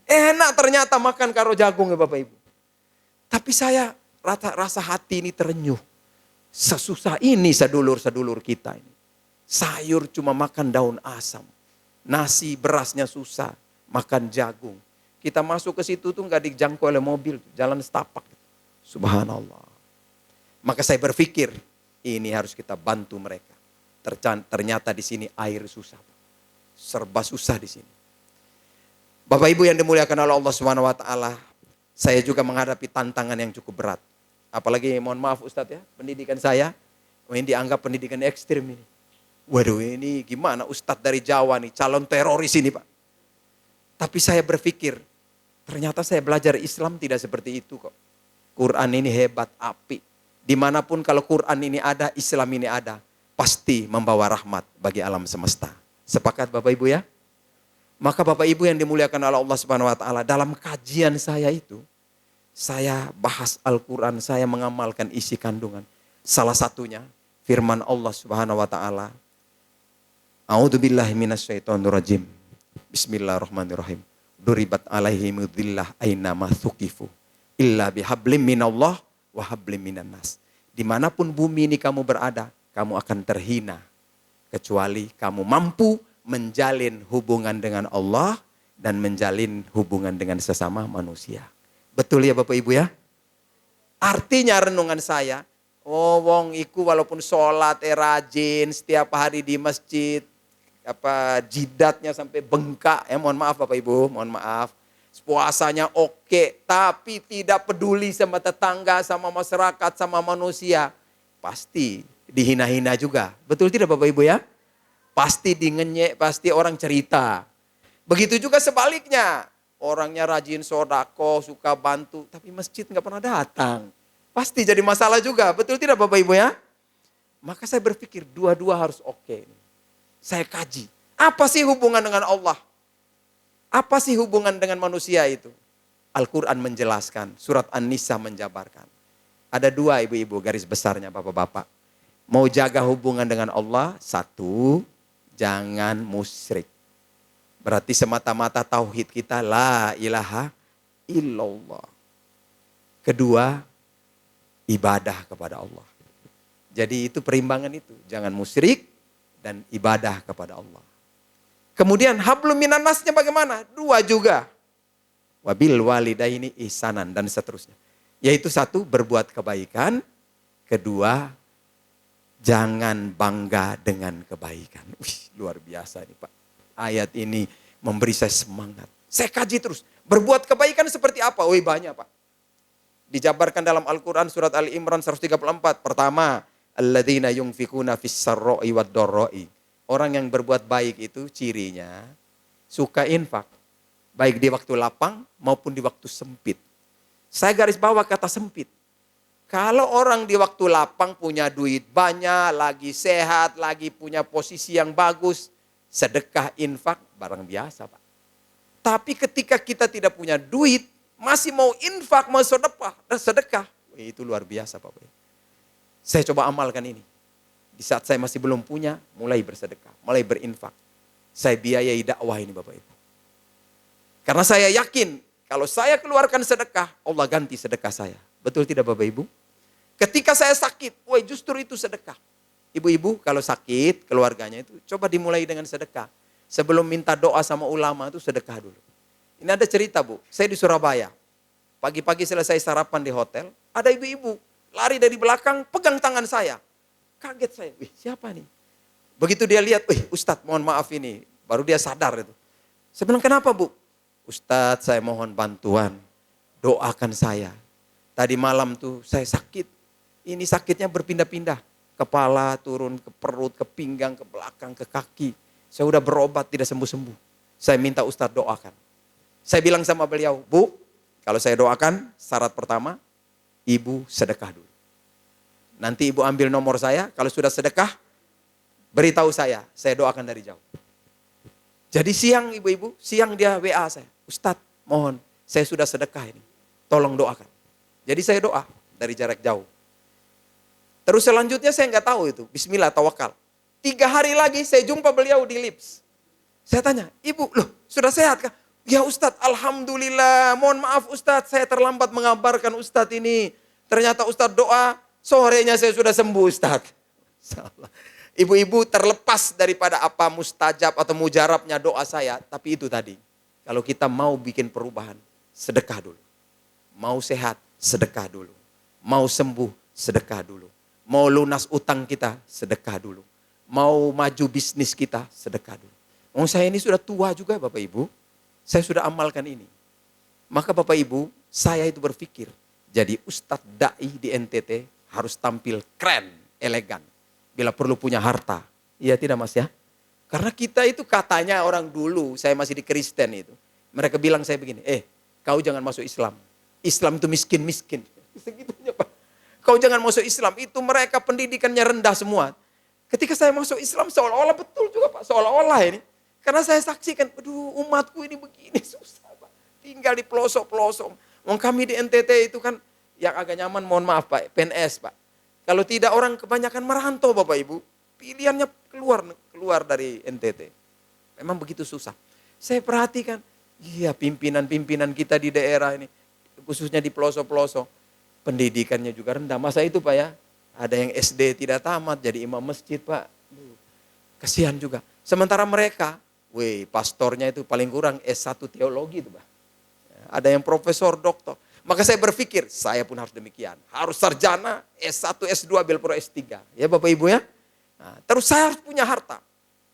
Enak ternyata makan karo jagung ya Bapak Ibu. Tapi saya rasa hati ini terenyuh. Sesusah ini sedulur-sedulur kita ini. Sayur cuma makan daun asam. Nasi berasnya susah. Makan jagung. Kita masuk ke situ tuh gak dijangkau oleh mobil. Jalan setapak. Subhanallah. Maka saya berpikir ini harus kita bantu mereka. Ternyata di sini air susah. Serba susah di sini. Bapak Ibu yang dimuliakan oleh Allah Subhanahu wa taala, saya juga menghadapi tantangan yang cukup berat. Apalagi mohon maaf Ustadz ya, pendidikan saya ini dianggap pendidikan ekstrim ini. Waduh ini gimana Ustadz dari Jawa nih, calon teroris ini Pak. Tapi saya berpikir, ternyata saya belajar Islam tidak seperti itu kok. Quran ini hebat, api. Dimanapun kalau Quran ini ada, Islam ini ada, pasti membawa rahmat bagi alam semesta. Sepakat Bapak Ibu ya? Maka Bapak Ibu yang dimuliakan oleh Allah Subhanahu wa taala, dalam kajian saya itu, saya bahas Al-Quran, saya mengamalkan isi kandungan. Salah satunya firman Allah Subhanahu wa taala, A'udzubillahi minasyaitonirrajim. Bismillahirrahmanirrahim. Duribat alaihim dhillah aina ma thuqifu illa bihablim minallah wa hablim minan nas. Dimanapun bumi ini kamu berada, kamu akan terhina kecuali kamu mampu menjalin hubungan dengan Allah dan menjalin hubungan dengan sesama manusia. Betul ya Bapak Ibu ya? Artinya renungan saya, wong iku walaupun sholat rajin setiap hari di masjid, jidatnya sampai bengkak. Ya mohon maaf Bapak Ibu, mohon maaf. Puasanya oke, tapi tidak peduli sama tetangga, sama masyarakat, sama manusia. Pasti dihina-hina juga. Betul tidak Bapak Ibu ya? Pasti dingenyek, pasti orang cerita. Begitu juga sebaliknya. Orangnya rajin sodako, suka bantu, tapi masjid nggak pernah datang. Pasti jadi masalah juga. Betul tidak Bapak Ibu ya? Maka saya berpikir dua-dua harus oke. Saya kaji. Apa sih hubungan dengan Allah? Apa sih hubungan dengan manusia itu? Al-Quran menjelaskan. Surat An-Nisa menjabarkan. Ada dua ibu-ibu garis besarnya bapak-bapak. Mau jaga hubungan dengan Allah. Satu, jangan musyrik. Berarti semata-mata tauhid kita la ilaha illallah. Kedua, ibadah kepada Allah. Jadi itu perimbangan itu. Jangan musyrik dan ibadah kepada Allah. Kemudian hablum minan nasnya bagaimana? Dua juga. Wabil walidaini ihsanan dan seterusnya. Yaitu satu, berbuat kebaikan. Kedua, jangan bangga dengan kebaikan. Wih, luar biasa nih Pak. Ayat ini memberi saya semangat. Saya kaji terus. Berbuat kebaikan seperti apa? Wih banyak Pak. Dijabarkan dalam Al-Quran surat Ali Imran 134. Pertama, alladzina yunfikuna fis sarra'i wad dharra'i. Orang yang berbuat baik itu cirinya suka infak. Baik di waktu lapang maupun di waktu sempit. Saya garis bawah kata sempit. Kalau orang di waktu lapang punya duit banyak, lagi sehat, lagi punya posisi yang bagus, sedekah infak barang biasa Pak. Tapi ketika kita tidak punya duit, masih mau infak, mau sedekah, itu luar biasa Bapak. Saya coba amalkan ini. Di saat saya masih belum punya, mulai bersedekah, mulai berinfak. Saya biayai dakwah ini Bapak Ibu. Karena saya yakin, kalau saya keluarkan sedekah, Allah ganti sedekah saya. Betul tidak Bapak Ibu? Ketika saya sakit, woi justru itu sedekah. Ibu-ibu kalau sakit, keluarganya itu coba dimulai dengan sedekah. Sebelum minta doa sama ulama itu sedekah dulu. Ini ada cerita Bu, saya di Surabaya. Pagi-pagi selesai sarapan di hotel, ada ibu-ibu lari dari belakang pegang tangan saya. Kaget saya, wih siapa nih? Begitu dia lihat, wih Ustadz mohon maaf ini. Baru dia sadar itu. Saya bilang kenapa Bu? Ustadz saya mohon bantuan, doakan saya. Tadi malam tuh saya sakit, ini sakitnya berpindah-pindah. Kepala turun ke perut, ke pinggang, ke belakang, ke kaki. Saya udah berobat tidak sembuh-sembuh. Saya minta Ustadz doakan. Saya bilang sama beliau, Bu, kalau saya doakan syarat pertama, ibu sedekah dulu. Nanti ibu ambil nomor saya, kalau sudah sedekah, beritahu saya doakan dari jauh. Jadi siang ibu-ibu, siang dia WA saya, Ustadz mohon, saya sudah sedekah ini, tolong doakan. Jadi saya doa dari jarak jauh. Terus selanjutnya saya nggak tahu itu. Bismillah, tawakal. 3 hari lagi saya jumpa beliau di Lips. Saya tanya, ibu loh sudah sehat kah? Ya Ustadz, alhamdulillah. Mohon maaf Ustadz, saya terlambat mengabarkan Ustadz ini. Ternyata Ustadz doa, sorenya saya sudah sembuh Ustadz. Ibu-ibu terlepas daripada apa mustajab atau mujarabnya doa saya. Tapi itu tadi, kalau kita mau bikin perubahan, sedekah dulu. Mau sehat, sedekah dulu. Mau sembuh, sedekah dulu. Mau lunas utang kita, sedekah dulu. Mau maju bisnis kita, sedekah dulu. Saya ini sudah tua juga Bapak Ibu. Saya sudah amalkan ini. Maka Bapak Ibu, saya itu berpikir. Jadi Ustadz Da'i di NTT harus tampil keren, elegan. Bila perlu punya harta. Iya tidak Mas ya? Karena kita itu katanya orang dulu, saya masih di Kristen itu. Mereka bilang saya begini, kau jangan masuk Islam. Islam itu miskin-miskin. Segitunya Pak. Kau jangan masuk Islam, itu mereka pendidikannya rendah semua. Ketika saya masuk Islam seolah-olah betul juga Pak, seolah-olah ini. Karena saya saksikan, aduh umatku ini begini susah Pak. Tinggal di pelosok-pelosok. Kami di NTT itu kan yang agak nyaman, mohon maaf Pak, PNS Pak. Kalau tidak orang kebanyakan merantau Bapak Ibu. Pilihannya keluar dari NTT. Memang begitu susah. Saya perhatikan, iya pimpinan-pimpinan kita di daerah ini. Khususnya di pelosok-pelosok. Pendidikannya juga rendah. Masa itu Pak ya, ada yang SD tidak tamat jadi imam masjid Pak. Kasihan juga. Sementara mereka, pastornya itu paling kurang S1 teologi itu Pak. Ada yang profesor, doktor. Maka saya berpikir, saya pun harus demikian. Harus sarjana, S1, S2, Belpro S3. Ya Bapak Ibu ya. Nah, terus saya harus punya harta.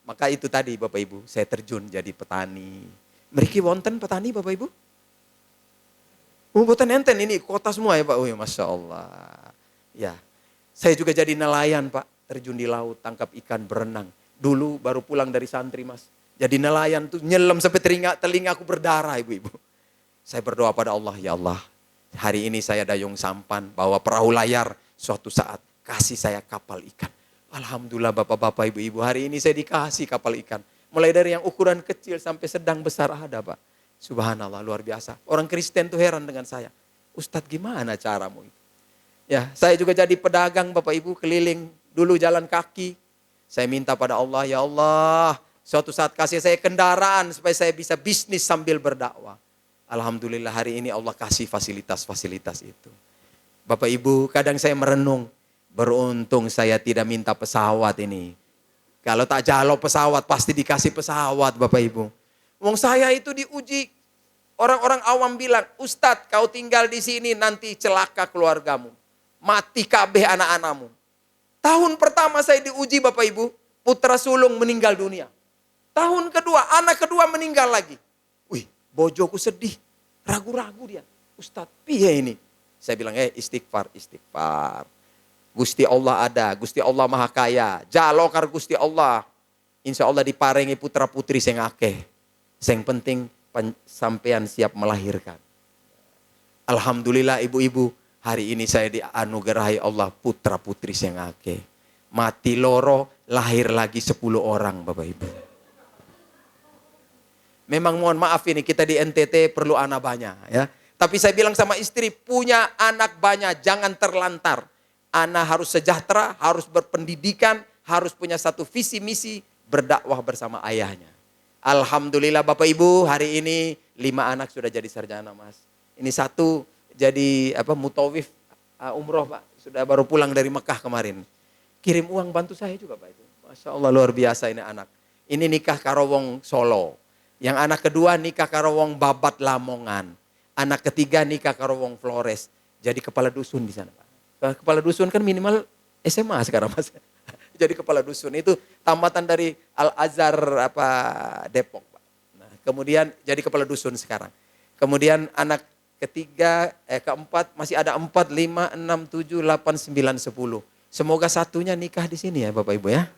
Maka itu tadi Bapak Ibu, saya terjun jadi petani. Mriki wonten petani Bapak Ibu? Oh, boten enten ini kota semua ya Pak. Oh ya Masya Allah. Ya, saya juga jadi nelayan Pak. Terjun di laut, tangkap ikan, berenang. Dulu baru pulang dari santri Mas. Jadi nelayan tuh nyelam sampai telinga aku berdarah Ibu-Ibu. Saya berdoa pada Allah, ya Allah. Hari ini saya dayung sampan, bawa perahu layar. Suatu saat kasih saya kapal ikan. Alhamdulillah Bapak-Bapak, Ibu-Ibu, hari ini saya dikasih kapal ikan. Mulai dari yang ukuran kecil sampai sedang besar ada Pak. Subhanallah, luar biasa. Orang Kristen tuh heran dengan saya. Ustadz gimana caramu itu? Ya, saya juga jadi pedagang Bapak Ibu, keliling dulu jalan kaki. Saya minta pada Allah, ya Allah, suatu saat kasih saya kendaraan supaya saya bisa bisnis sambil berdakwah. Alhamdulillah hari ini Allah kasih fasilitas-fasilitas itu. Bapak Ibu, kadang saya merenung. Beruntung saya tidak minta pesawat ini. Kalau tak jalo pesawat, pasti dikasih pesawat Bapak Ibu. Wong saya itu diuji. Orang-orang awam bilang, Ustadz kau tinggal di sini nanti celaka keluargamu. Mati kabeh anak-anakmu. Tahun pertama saya diuji Bapak Ibu, putra sulung meninggal dunia. Tahun kedua, anak kedua meninggal lagi. Wih, bojoku sedih. Ragu-ragu dia. Ustadz, piye ini? Saya bilang, istighfar, istighfar. Gusti Allah ada, Gusti Allah maha kaya. Jalokar Gusti Allah. Insya Allah diparingi putra putri sing akeh. Sing penting sampean siap melahirkan. Alhamdulillah ibu-ibu, hari ini saya dianugerahi Allah putra putri sing akeh. Mati loro, lahir lagi 10 orang Bapak Ibu. Memang mohon maaf ini kita di NTT perlu anak banyak ya. Tapi saya bilang sama istri, punya anak banyak jangan terlantar. Anak harus sejahtera, harus berpendidikan, harus punya satu visi misi berdakwah bersama ayahnya. Alhamdulillah Bapak Ibu, hari ini 5 anak sudah jadi sarjana Mas. Ini 1 jadi mutawif umroh Pak, sudah baru pulang dari Mekah kemarin. Kirim uang bantu saya juga Pak itu. Masya Allah luar biasa ini anak. Ini nikah karo wong Solo. Yang anak kedua nikah karo wong Babat Lamongan. Anak ketiga nikah karo wong Flores. Jadi kepala dusun di sana Pak. Kepala dusun kan minimal SMA sekarang Mas. Jadi kepala dusun itu tamatan dari Al-Azhar Depok Pak. Nah, kemudian jadi kepala dusun sekarang. Kemudian anak ketiga, keempat masih ada 4, 5, 6, 7, 8, 9, 10. Semoga satunya nikah di sini ya Bapak Ibu ya.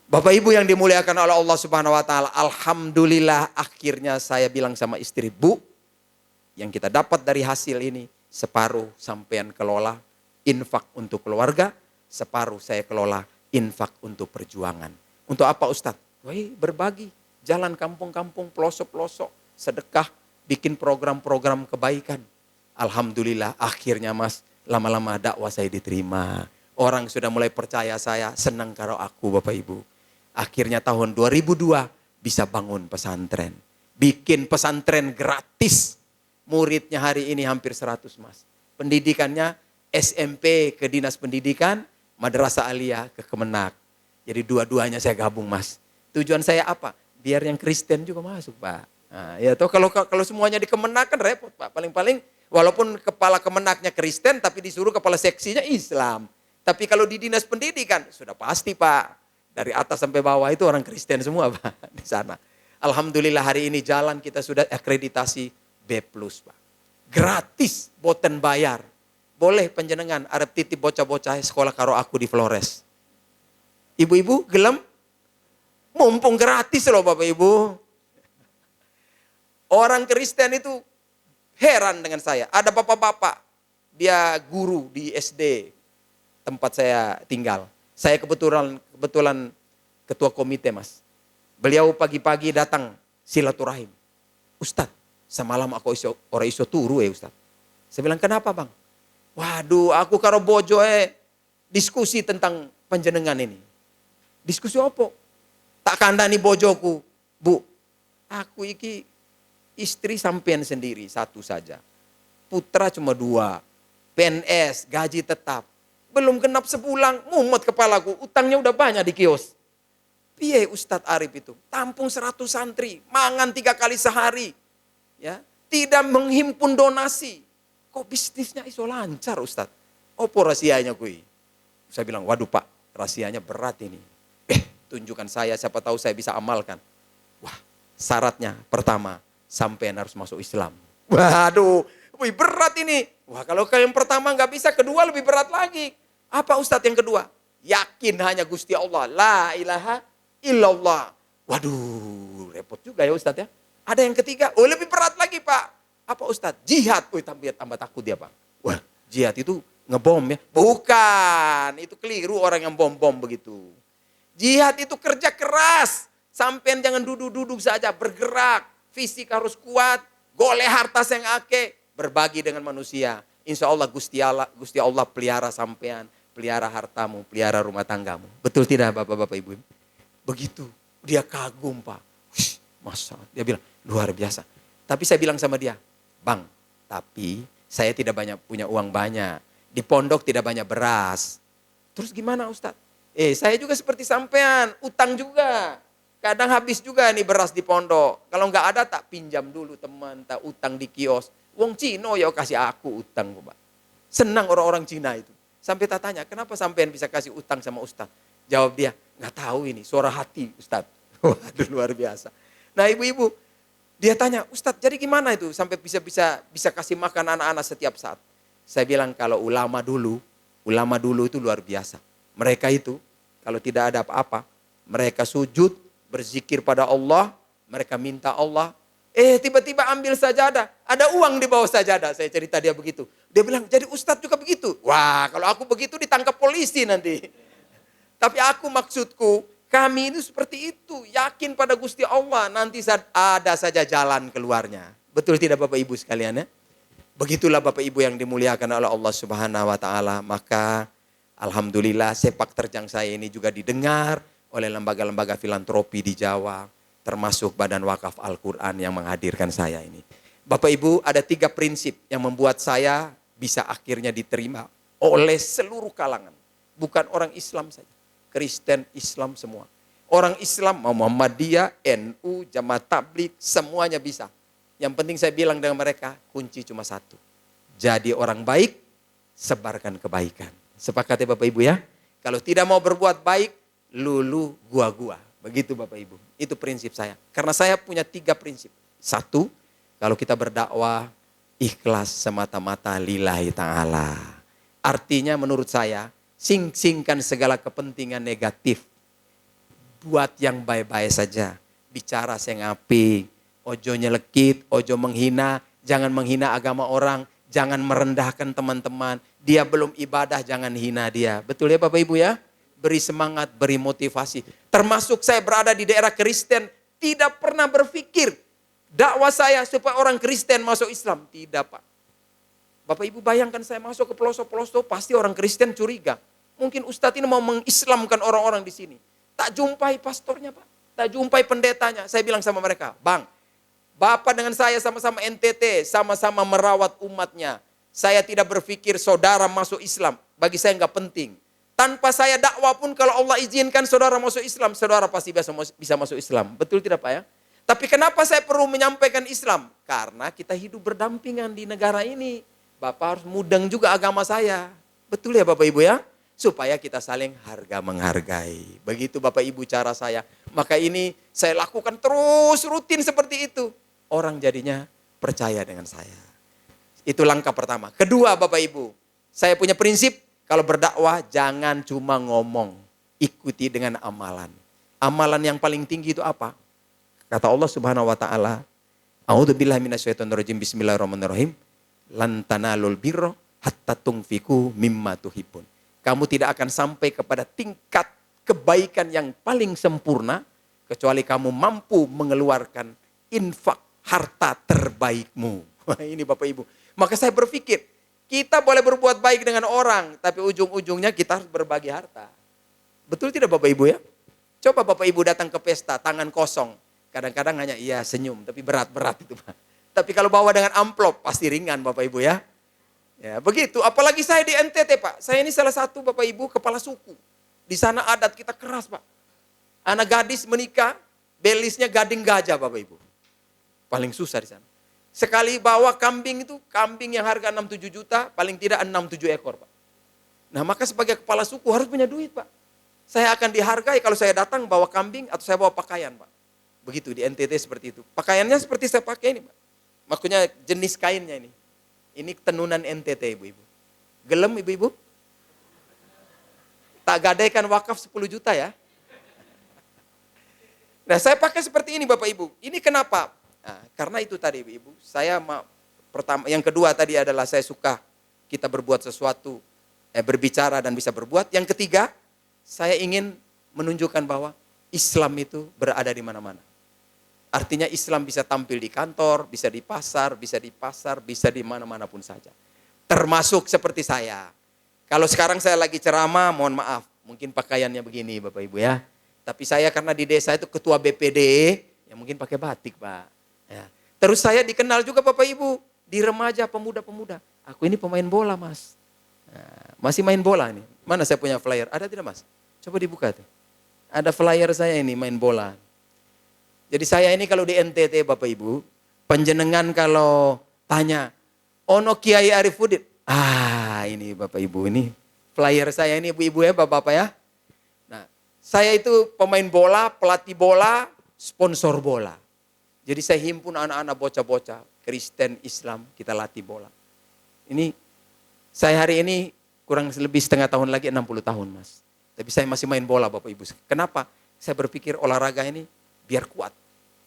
Bapak Ibu yang dimuliakan oleh Allah Subhanahu wa taala, alhamdulillah akhirnya saya bilang sama istri, Bu, yang kita dapat dari hasil ini separuh sampean kelola infak untuk keluarga, separuh saya kelola infak untuk perjuangan. Untuk apa Ustadz? Berbagi, jalan kampung-kampung, pelosok-pelosok, sedekah, bikin program-program kebaikan. Alhamdulillah akhirnya Mas, lama-lama dakwah saya diterima. Orang sudah mulai percaya saya, senang karo aku Bapak Ibu. Akhirnya tahun 2002 bisa bangun pesantren. Bikin pesantren gratis. Muridnya hari ini hampir 100 Mas. Pendidikannya SMP ke Dinas Pendidikan, Madrasah Aliyah ke Kemenak. Jadi dua-duanya saya gabung Mas. Tujuan saya apa? Biar yang Kristen juga masuk Pak. Nah, ya toh kalau semuanya di Kemenak kan repot Pak. Paling-paling walaupun kepala Kemenaknya Kristen tapi disuruh kepala seksinya Islam. Tapi kalau di Dinas Pendidikan sudah pasti Pak. Dari atas sampai bawah itu orang Kristen semua Pak di sana. Alhamdulillah hari ini jalan kita sudah akreditasi B+, Pak. Gratis, boten bayar. Boleh penjenengan arep titip bocah-bocah sekolah karo aku di Flores. Ibu-ibu gelem? Mumpung gratis loh Bapak Ibu. Orang Kristen itu heran dengan saya. Ada bapak-bapak, dia guru di SD tempat saya tinggal. Saya kebetulan ketua komite Mas. Beliau pagi-pagi datang silaturahim. Ustadz, semalam aku ora iso turu Ustadz. Saya bilang, kenapa Bang? Waduh, aku karo bojo diskusi tentang panjenengan ini. Diskusi apa? Tak kandani bojoku. Bu, aku iki istri sampean sendiri, 1 saja. Putra cuma 2. PNS, gaji tetap. Belum genap sebulan, mumet kepalaku. Utangnya udah banyak di kios. Piye Ustadz Arif itu? Tampung 100 santri, mangan 3 kali sehari. Ya, tidak menghimpun donasi. Kok bisnisnya iso lancar Ustadz? Apa rahasianya kui? Saya bilang, waduh Pak, rahasianya berat ini. Tunjukkan saya, siapa tahu saya bisa amalkan. Wah, syaratnya pertama, sampean harus masuk Islam. Waduh, wih berat ini. Wah, kalau yang pertama nggak bisa, kedua lebih berat lagi. Apa Ustadz yang kedua? Yakin hanya Gusti Allah, la ilaha illallah. Waduh, repot juga ya Ustadz ya. Ada yang ketiga, oh lebih berat lagi Pak. Apa Ustadz? Jihad. Wih, tambah takut dia Pak. Wah, jihad itu ngebom ya? Bukan, itu keliru orang yang bom-bom begitu. Jihad itu kerja keras. Sampean jangan duduk-duduk saja, bergerak. Fisik harus kuat, goleh harta yang ake, berbagi dengan manusia. Insya Allah Gusti Allah pelihara sampean, pelihara hartamu, pelihara rumah tanggamu. Betul tidak Bapak-Bapak Ibu? Begitu. Dia kagum Pak. Masa, dia bilang luar biasa. Tapi saya bilang sama dia, Bang, tapi saya tidak punya uang banyak. Di pondok tidak banyak beras. Terus gimana Ustadz? Saya juga seperti sampean, utang juga. Kadang habis juga nih beras di pondok. Kalau nggak ada tak pinjam dulu teman, tak utang di kios. Wong Cino ya kasih aku utang Pak. Senang orang-orang Cina itu. Sampai tak tanya, kenapa sampean bisa kasih utang sama Ustadz? Jawab dia, nggak tahu ini, suara hati Ustadz. Waduh luar biasa. Nah ibu-ibu, dia tanya, Ustadz jadi gimana itu sampai bisa kasih makan anak-anak setiap saat? Saya bilang kalau ulama dulu itu luar biasa. Mereka itu kalau tidak ada apa-apa, mereka sujud, berzikir pada Allah, mereka minta Allah. Tiba-tiba ambil sajadah, ada uang di bawah sajadah. Saya cerita dia begitu. Dia bilang, jadi Ustadz juga begitu. Wah kalau aku begitu ditangkap polisi nanti. Tapi maksudku, kami itu seperti itu. Yakin pada Gusti Allah, nanti ada saja jalan keluarnya. Betul tidak Bapak Ibu sekalian ya? Begitulah Bapak Ibu yang dimuliakan oleh Allah Subhanahu wa taala. Maka alhamdulillah sepak terjang saya ini juga didengar oleh lembaga-lembaga filantropi di Jawa, termasuk Badan Wakaf Al-Quran yang menghadirkan saya ini. Bapak Ibu, ada 3 prinsip yang membuat saya bisa akhirnya diterima oleh seluruh kalangan. Bukan orang Islam saja, Kristen, Islam semua. Orang Islam, Muhammadiyah, NU, Jamaah Tabligh, semuanya bisa. Yang penting saya bilang dengan mereka, kunci cuma satu. Jadi orang baik, sebarkan kebaikan. Sepakat ya Bapak Ibu ya? Kalau tidak mau berbuat baik, lulu gua-gua. Begitu Bapak Ibu. Itu prinsip saya. Karena saya punya 3 prinsip. 1, kalau kita berdakwah, ikhlas semata-mata lillahi ta'ala. Artinya menurut saya, singkirkan segala kepentingan negatif. Buat yang baik-baik saja. Bicara sing apik, ojo nyelekit, ojo menghina, jangan menghina agama orang, jangan merendahkan teman-teman. Dia belum ibadah, jangan hina dia. Betul ya Bapak Ibu ya? Beri semangat, beri motivasi. Termasuk saya berada di daerah Kristen, tidak pernah berpikir dakwah saya supaya orang Kristen masuk Islam. Tidak Pak. Bapak Ibu bayangkan saya masuk ke pelosok-pelosok, pasti orang Kristen curiga. Mungkin Ustadz ini mau mengislamkan orang-orang di sini. Tak jumpai pastornya Pak, tak jumpai pendetanya. Saya bilang sama mereka, Bang, Bapak dengan saya sama-sama NTT, sama-sama merawat umatnya. Saya tidak berpikir saudara masuk Islam, bagi saya nggak penting. Tanpa saya dakwah pun kalau Allah izinkan saudara masuk Islam, saudara pasti bisa masuk Islam. Betul tidak Pak ya? Tapi kenapa saya perlu menyampaikan Islam? Karena kita hidup berdampingan di negara ini. Bapak harus mudeng juga agama saya. Betul ya Bapak Ibu ya? Supaya kita saling harga menghargai. Begitu Bapak Ibu cara saya. Maka ini saya lakukan terus rutin seperti itu. Orang jadinya percaya dengan saya. Itu langkah pertama. Kedua Bapak Ibu, saya punya prinsip kalau berdakwah jangan cuma ngomong. Ikuti dengan amalan. Amalan yang paling tinggi itu apa? Kata Allah Subhanahu wa taala, A'udzubillahi minasyaitonirrajim, bismillahirrahmanirrahim. Lan tanalul birra hatta tunfiqu mimma tuhibbun. Kamu tidak akan sampai kepada tingkat kebaikan yang paling sempurna kecuali kamu mampu mengeluarkan infak harta terbaikmu. Wah, ini Bapak Ibu. Maka saya berpikir, kita boleh berbuat baik dengan orang, tapi ujung-ujungnya kita harus berbagi harta. Betul tidak Bapak Ibu ya? Coba Bapak Ibu datang ke pesta tangan kosong. Kadang-kadang hanya iya senyum, tapi berat-berat itu Pak. Tapi kalau bawa dengan amplop pasti ringan Bapak Ibu ya. Ya, begitu. Apalagi saya di NTT Pak. Saya ini salah satu Bapak Ibu kepala suku. Di sana adat kita keras Pak. Anak gadis menikah, belisnya gading gajah Bapak Ibu. Paling susah di sana. Sekali bawa kambing itu, kambing yang harga 6-7 juta, paling tidak 6-7 ekor Pak. Nah maka sebagai kepala suku harus punya duit Pak. Saya akan dihargai kalau saya datang bawa kambing atau saya bawa pakaian, Pak. Begitu di NTT seperti itu. Pakaiannya seperti saya pakai ini, Pak. Makanya jenis kainnya ini. Ini tenunan NTT, ibu-ibu. Gelem, ibu-ibu? Tak gadaikan wakaf 10 juta ya. Nah, saya pakai seperti ini, Bapak Ibu. Ini kenapa? Nah, karena itu tadi, ibu-ibu. Yang kedua tadi adalah saya suka kita berbuat sesuatu, berbicara dan bisa berbuat. Yang ketiga, saya ingin menunjukkan bahwa Islam itu berada di mana-mana. Artinya Islam bisa tampil di kantor, bisa di pasar, bisa di mana-mana pun saja. Termasuk seperti saya. Kalau sekarang saya lagi ceramah, mohon maaf, mungkin pakaiannya begini Bapak Ibu ya. Tapi saya karena di desa itu ketua BPD, ya mungkin pakai batik Pak. Ya. Terus saya dikenal juga Bapak Ibu, di remaja, pemuda-pemuda. Aku ini pemain bola Mas. Nah, masih main bola nih. Mana saya punya flyer? Ada tidak Mas? Coba dibuka tuh. Ada flyer saya ini main bola. Jadi saya ini kalau di NTT Bapak Ibu, panjenengan kalau tanya, ono Kiai Arifuddin. Ini Bapak Ibu, ini flyer saya ini ibu-ibu ya, bapak-bapak ya. Nah, saya itu pemain bola, pelatih bola, sponsor bola. Jadi saya himpun anak-anak bocah-bocah, Kristen, Islam, kita latih bola. Ini, saya hari ini kurang lebih setengah tahun lagi 60 tahun Mas. Tapi saya masih main bola Bapak Ibu. Kenapa? Saya berpikir olahraga ini biar kuat.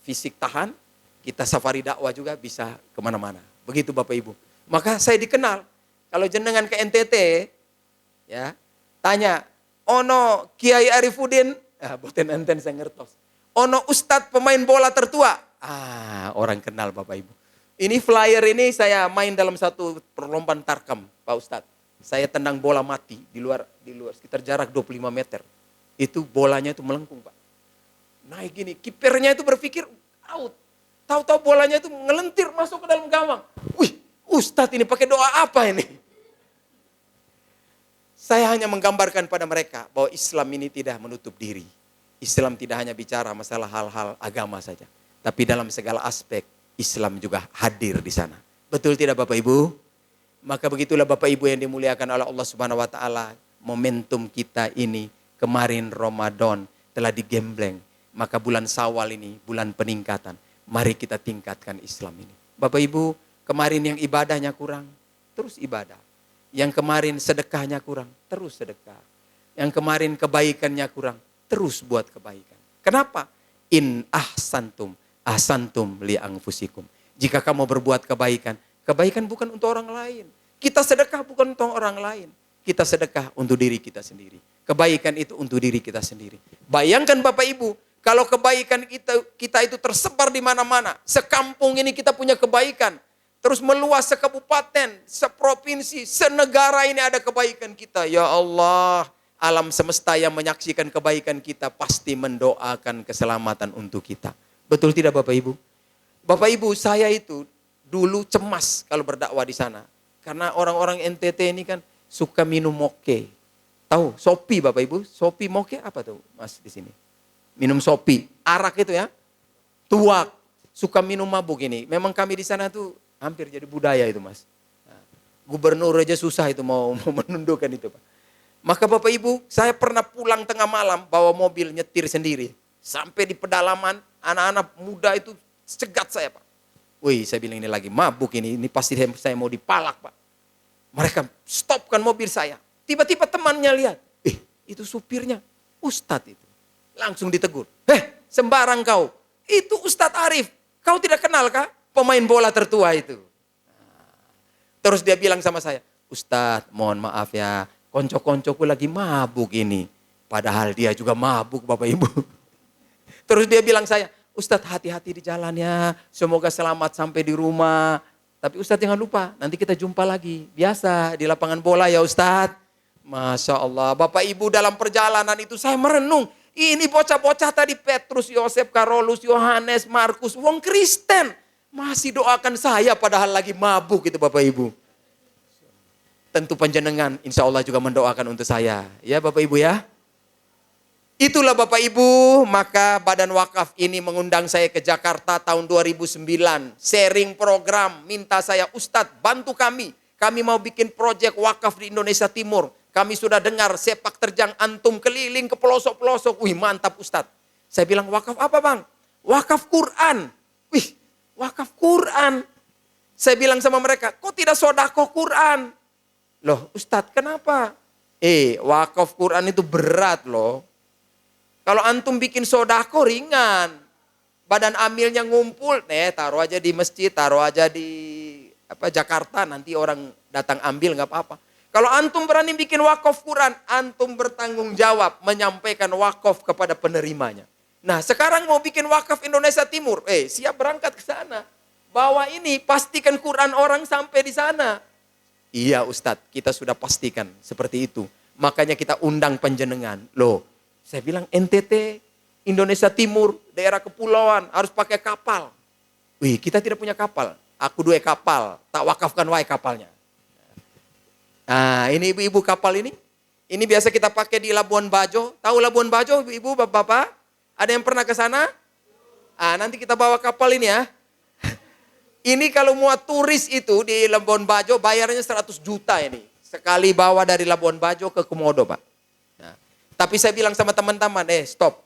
Fisik tahan, kita safari dakwah juga bisa kemana-mana. Begitu Bapak Ibu. Maka saya dikenal. Kalau jenengan ke NTT, ya tanya, ono Kiai Arifuddin, boten enten saya ngertos. Ono Ustadz pemain bola tertua. Orang kenal Bapak Ibu. Ini flyer ini saya main dalam satu perlombaan tarkam, Pak Ustadz. Saya tendang bola mati di luar sekitar jarak 25 meter. Itu bolanya itu melengkung Pak. Naik gini, kipernya itu berpikir out. Tahu-tahu bolanya itu ngelentir masuk ke dalam gawang. Wih, Ustadz ini pakai doa apa ini? Saya hanya menggambarkan pada mereka bahwa Islam ini tidak menutup diri. Islam tidak hanya bicara masalah hal-hal agama saja. Tapi dalam segala aspek Islam juga hadir di sana. Betul tidak Bapak Ibu? Maka begitulah Bapak Ibu yang dimuliakan oleh Allah Subhanahu wa taala. Momentum kita ini kemarin Ramadan telah digembleng. Maka bulan Syawal ini bulan peningkatan. Mari kita tingkatkan Islam ini. Bapak Ibu, kemarin yang ibadahnya kurang, terus ibadah. Yang kemarin sedekahnya kurang, terus sedekah. Yang kemarin kebaikannya kurang, terus buat kebaikan. Kenapa? In ahsantum li anfusikum. Jika kamu berbuat kebaikan, kebaikan bukan untuk orang lain. Kita sedekah bukan untuk orang lain. Kita sedekah untuk diri kita sendiri. Kebaikan itu untuk diri kita sendiri. Bayangkan Bapak Ibu, kalau kebaikan kita itu tersebar di mana-mana. Sekampung ini kita punya kebaikan. Terus meluas sekabupaten, seprovinsi, senegara ini ada kebaikan kita. Ya Allah, alam semesta yang menyaksikan kebaikan kita pasti mendoakan keselamatan untuk kita. Betul tidak Bapak Ibu? Bapak Ibu, saya itu dulu cemas kalau berdakwah di sana. Karena orang-orang NTT ini kan suka minum moke. Tahu, sopi Bapak Ibu? Sopi moke apa tuh Mas di sini? Minum sopi, arak itu ya. Tuak, suka minum mabuk ini. Memang kami di sana tuh hampir jadi budaya itu Mas. Nah, gubernur aja susah itu mau menundukkan itu Pak. Maka Bapak Ibu, saya pernah pulang tengah malam bawa mobil nyetir sendiri. Sampai di pedalaman, anak-anak muda itu cegat saya Pak. Wih, saya bilang ini lagi mabuk ini pasti saya mau dipalak Pak. Mereka stopkan mobil saya. Tiba-tiba temannya lihat, itu supirnya Ustadz itu. Langsung ditegur, sembarang kau, itu Ustadz Arif, kau tidak kenal kah? Pemain bola tertua itu. Terus dia bilang sama saya, Ustadz mohon maaf ya, konco-koncoku lagi mabuk ini. Padahal dia juga mabuk Bapak Ibu. Terus dia bilang saya, Ustadz hati-hati di jalannya, semoga selamat sampai di rumah. Tapi Ustadz jangan lupa, nanti kita jumpa lagi. Biasa di lapangan bola ya Ustadz. Masya Allah, Bapak Ibu dalam perjalanan itu saya merenung. Ini bocah-bocah tadi Petrus, Yosef, Karolus, Yohanes, Markus, wong Kristen. Masih doakan saya padahal lagi mabuk itu Bapak Ibu. Tentu panjenengan insya Allah juga mendoakan untuk saya. Ya Bapak Ibu ya. Itulah Bapak Ibu, maka Badan Wakaf ini mengundang saya ke Jakarta tahun 2009. Sharing program, minta saya, Ustadz bantu kami. Kami mau bikin proyek wakaf di Indonesia Timur. Kami sudah dengar sepak terjang antum keliling ke pelosok-pelosok. Wih, mantap Ustadz. Saya bilang, wakaf apa bang? Wakaf Quran. Wih, wakaf Quran. Saya bilang sama mereka, kok tidak sodako Quran? Loh Ustadz, kenapa? Wakaf Quran itu berat loh. Kalau antum bikin sodako ringan. Badan amilnya ngumpul, taruh aja di masjid, taruh aja di Jakarta, nanti orang datang ambil nggak apa-apa. Kalau antum berani bikin wakaf Quran, antum bertanggung jawab menyampaikan wakaf kepada penerimanya. Nah sekarang mau bikin wakaf Indonesia Timur, siap berangkat ke sana. Bawa ini, pastikan Quran orang sampai di sana. Iya Ustadz, kita sudah pastikan seperti itu. Makanya kita undang penjenengan. Loh, saya bilang NTT, Indonesia Timur, daerah kepulauan, harus pakai kapal. Wih, kita tidak punya kapal. Aku 2 kapal, tak wakafkan wae kapalnya. Nah, ini ibu-ibu kapal ini. Ini biasa kita pakai di Labuan Bajo. Tahu Labuan Bajo, ibu-ibu, bapak-bapak? Ada yang pernah ke sana? Nanti kita bawa kapal ini ya. Ini kalau muat turis itu di Labuan Bajo, bayarnya 100 juta ini. Sekali bawa dari Labuan Bajo ke Komodo, Pak. Nah, tapi saya bilang sama teman-teman, stop.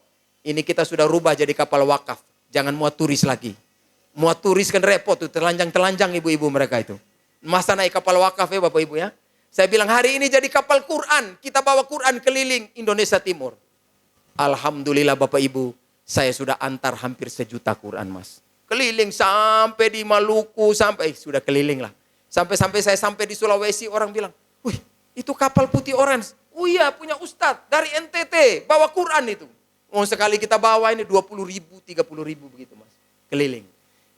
Ini kita sudah rubah jadi kapal wakaf. Jangan muat turis lagi. Muat turis kan repot tuh, telanjang-telanjang ibu-ibu mereka itu. Masa naik kapal wakaf ya Bapak Ibu ya? Saya bilang hari ini jadi kapal Quran. Kita bawa Quran keliling Indonesia Timur. Alhamdulillah Bapak Ibu, saya sudah antar hampir 1 juta Quran Mas. Keliling sampai di Maluku, sampai sudah keliling lah. Sampai saya sampai di Sulawesi, orang bilang, wih itu kapal putih orange. Oh iya punya Ustadz dari NTT, bawa Quran itu. Mau sekali kita bawa ini 20 ribu, 30 ribu begitu Mas. Keliling.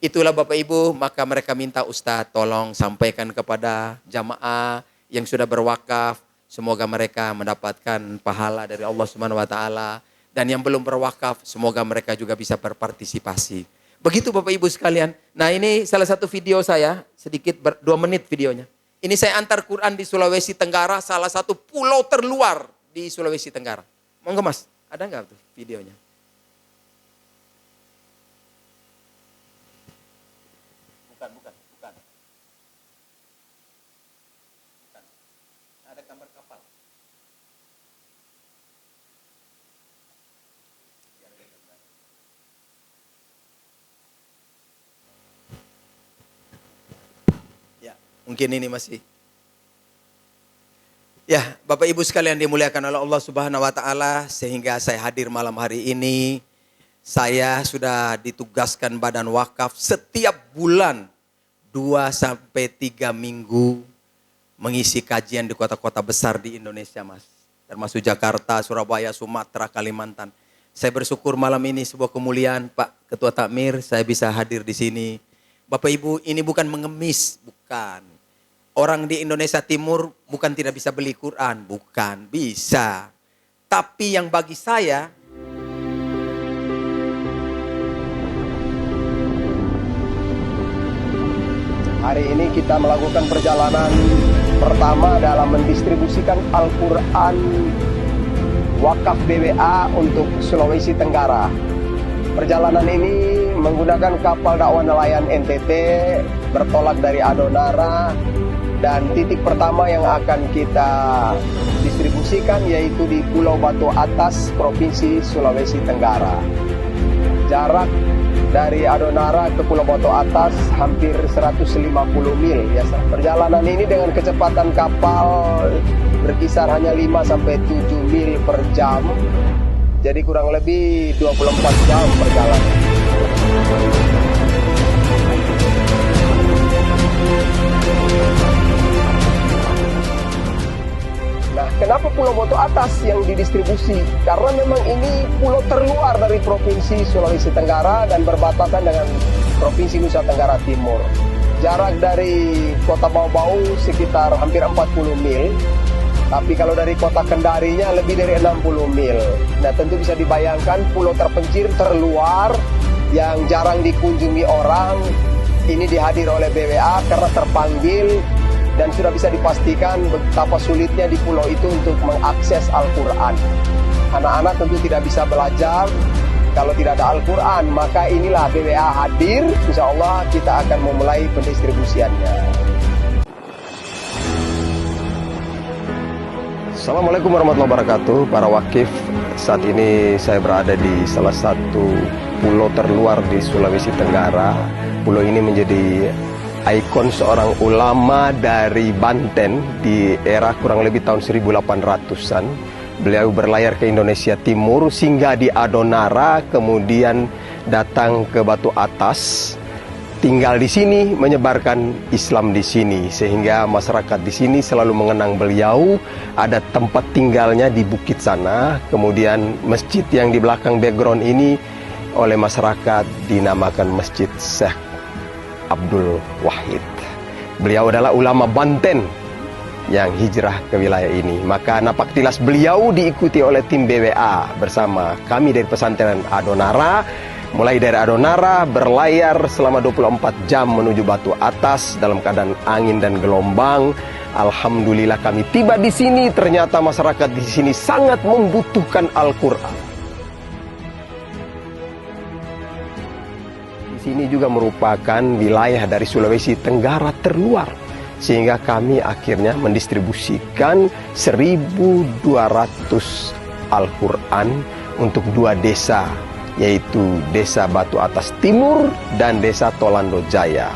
Itulah Bapak Ibu, maka mereka minta Ustadz tolong sampaikan kepada jamaah yang sudah berwakaf. Semoga mereka mendapatkan pahala dari Allah Subhanahu wa taala. Dan yang belum berwakaf, semoga mereka juga bisa berpartisipasi. Begitu Bapak Ibu sekalian. Nah ini salah satu video saya, sedikit 2 menit videonya. Ini saya antar Quran di Sulawesi Tenggara, salah satu pulau terluar di Sulawesi Tenggara. Monggo Mas, ada nggak tuh videonya? Bukan. Ada gambar kapal. Ya, mungkin ini masih. Ya, Bapak Ibu sekalian dimuliakan oleh Allah Subhanahu wa taala, sehingga saya hadir malam hari ini. Saya sudah ditugaskan Badan Wakaf setiap bulan 2-3 minggu mengisi kajian di kota-kota besar di Indonesia, Mas. Termasuk Jakarta, Surabaya, Sumatera, Kalimantan. Saya bersyukur malam ini sebuah kemuliaan, Pak Ketua Takmir, saya bisa hadir di sini. Bapak Ibu, ini bukan mengemis, bukan. Orang di Indonesia Timur bukan tidak bisa beli Quran, bukan, bisa. Tapi yang bagi saya, hari ini kita melakukan perjalanan pertama dalam mendistribusikan Al-Quran wakaf BWA untuk Sulawesi Tenggara. Perjalanan ini menggunakan kapal dakwah nelayan NTT bertolak dari Adonara, dan titik pertama yang akan kita distribusikan yaitu di Pulau Batu Atas, Provinsi Sulawesi Tenggara. Jarak dari Adonara ke Pulau Batu Atas hampir 150 mil. Ya, perjalanan ini dengan kecepatan kapal berkisar hanya 5-7 mil per jam. Jadi kurang lebih 24 jam perjalanan. Nah, kenapa Pulau Batu Atas yang didistribusi? Karena memang ini pulau terluar dari Provinsi Sulawesi Tenggara dan berbatasan dengan Provinsi Nusa Tenggara Timur. Jarak dari kota Bau-Bau sekitar hampir 40 mil. Tapi kalau dari kota Kendarinya lebih dari 60 mil. Nah, tentu bisa dibayangkan pulau terpencil terluar yang jarang dikunjungi orang. Ini dihadir oleh BWA karena terpanggil. Dan sudah bisa dipastikan betapa sulitnya di pulau itu untuk mengakses Al-Quran. Anak-anak tentu tidak bisa belajar kalau tidak ada Al-Quran. Maka inilah BWA hadir, insya Allah kita akan memulai pendistribusiannya. Assalamualaikum warahmatullahi wabarakatuh. Para wakif, saat ini saya berada di salah satu pulau terluar di Sulawesi Tenggara. Pulau ini menjadi ikon seorang ulama dari Banten di era kurang lebih tahun 1800-an. Beliau berlayar ke Indonesia Timur, singgah di Adonara, kemudian datang ke Batu Atas, tinggal di sini, menyebarkan Islam di sini, sehingga masyarakat di sini selalu mengenang beliau. Ada tempat tinggalnya di bukit sana, kemudian masjid yang di belakang background ini oleh masyarakat dinamakan Masjid Syekh Abdul Wahid. Beliau adalah ulama Banten yang hijrah ke wilayah ini. Maka napak tilas beliau diikuti oleh tim BWA bersama kami dari pesantren Adonara. Mulai dari Adonara berlayar selama 24 jam menuju Batu Atas dalam keadaan angin dan gelombang. Alhamdulillah kami tiba di sini, ternyata masyarakat di sini sangat membutuhkan Al-Qur'an. Di sini juga merupakan wilayah dari Sulawesi Tenggara terluar, sehingga kami akhirnya mendistribusikan 1.200 Al-Qur'an untuk 2 desa, yaitu Desa Batu Atas Timur dan Desa Tolando Jaya.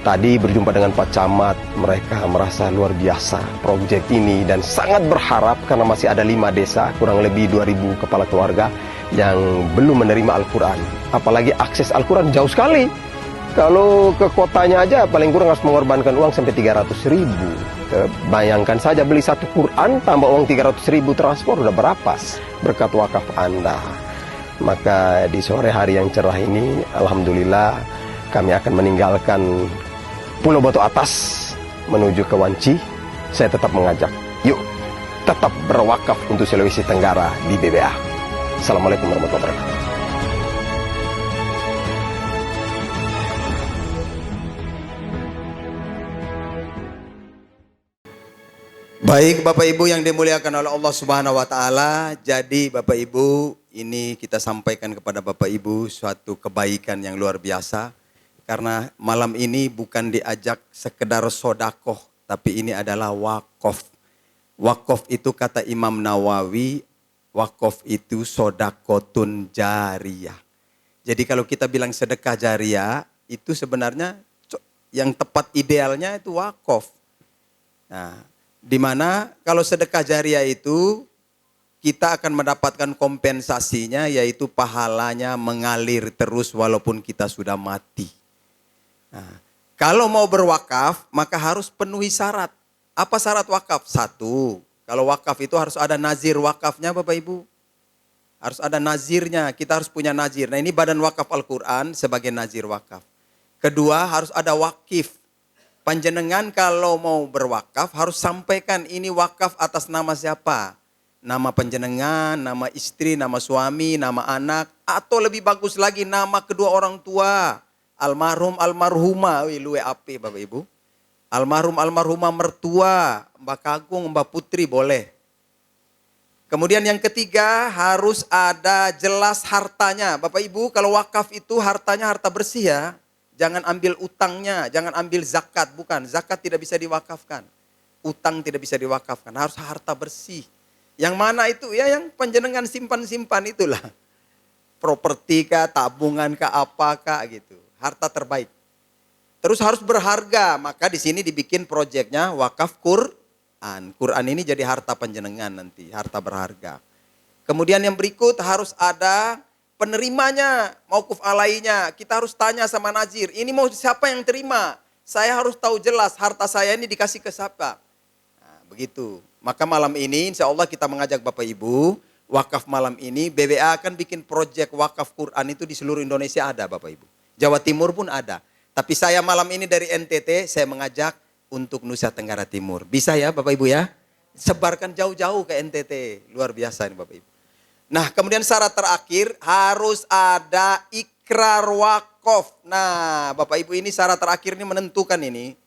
Tadi berjumpa dengan Pak Camat, mereka merasa luar biasa proyek ini dan sangat berharap karena masih ada 5 desa, kurang lebih 2.000 kepala keluarga yang belum menerima Al-Quran. Apalagi akses Al-Quran jauh sekali. Kalau ke kotanya aja paling kurang harus mengorbankan uang sampai 300.000. Bayangkan saja beli 1 Quran tambah uang 300.000 transport udah berapa berkat wakaf Anda. Maka di sore hari yang cerah ini, alhamdulillah kami akan meninggalkan Pulau Batu Atas menuju ke Wanci. Saya tetap mengajak, yuk tetap berwakaf untuk Sulawesi Tenggara di BBA. Assalamualaikum warahmatullahi wabarakatuh. Baik Bapak Ibu yang dimuliakan oleh Allah Subhanahu wa taala. Jadi Bapak Ibu, ini kita sampaikan kepada Bapak Ibu suatu kebaikan yang luar biasa. Karena malam ini bukan diajak sekedar sodakoh, tapi ini adalah wakaf. Wakaf itu kata Imam Nawawi, wakaf itu sodakotun jariyah. Jadi kalau kita bilang sedekah jariyah, itu sebenarnya yang tepat idealnya itu wakaf. Nah, di mana kalau sedekah jariah itu kita akan mendapatkan kompensasinya, yaitu pahalanya mengalir terus walaupun kita sudah mati. Nah, kalau mau berwakaf maka harus penuhi syarat. Apa syarat wakaf? 1, kalau wakaf itu harus ada nazir wakafnya Bapak Ibu. Harus ada nazirnya, kita harus punya nazir. Nah ini Badan Wakaf Al-Quran sebagai nazir wakaf. Kedua, harus ada wakif. Panjenengan kalau mau berwakaf harus sampaikan ini wakaf atas nama siapa. Nama panjenengan, nama istri, nama suami, nama anak. Atau lebih bagus lagi nama kedua orang tua. Almarhum, almarhumah. Wih, luwe ape Bapak Ibu. Almarhum, almarhumah mertua. Mbak Kagung, Mbak Putri boleh. Kemudian yang ketiga harus ada jelas hartanya. Bapak Ibu kalau wakaf itu hartanya harta bersih ya. Jangan ambil utangnya, jangan ambil zakat. Bukan, zakat tidak bisa diwakafkan. Utang tidak bisa diwakafkan, harus harta bersih. Yang mana itu? Ya yang panjenengan simpan-simpan itulah. Properti kah, tabungan kah, apakah gitu. Harta terbaik. Terus harus berharga, maka di sini dibikin proyeknya wakaf Quran. Quran ini jadi harta panjenengan nanti, harta berharga. Kemudian yang berikut harus ada penerimanya, maukuf alainya. Kita harus tanya sama nazir, ini mau siapa yang terima? Saya harus tahu jelas harta saya ini dikasih ke siapa. Nah, begitu. Maka malam ini insya Allah kita mengajak Bapak Ibu, wakaf malam ini BBA akan bikin proyek wakaf Quran itu di seluruh Indonesia ada Bapak Ibu. Jawa Timur pun ada. Tapi saya malam ini dari NTT, saya mengajak untuk Nusa Tenggara Timur. Bisa ya Bapak Ibu ya? Sebarkan jauh-jauh ke NTT. Luar biasa ini Bapak Ibu. Nah kemudian syarat terakhir harus ada ikrar wakaf. Nah Bapak Ibu ini syarat terakhir ini menentukan ini.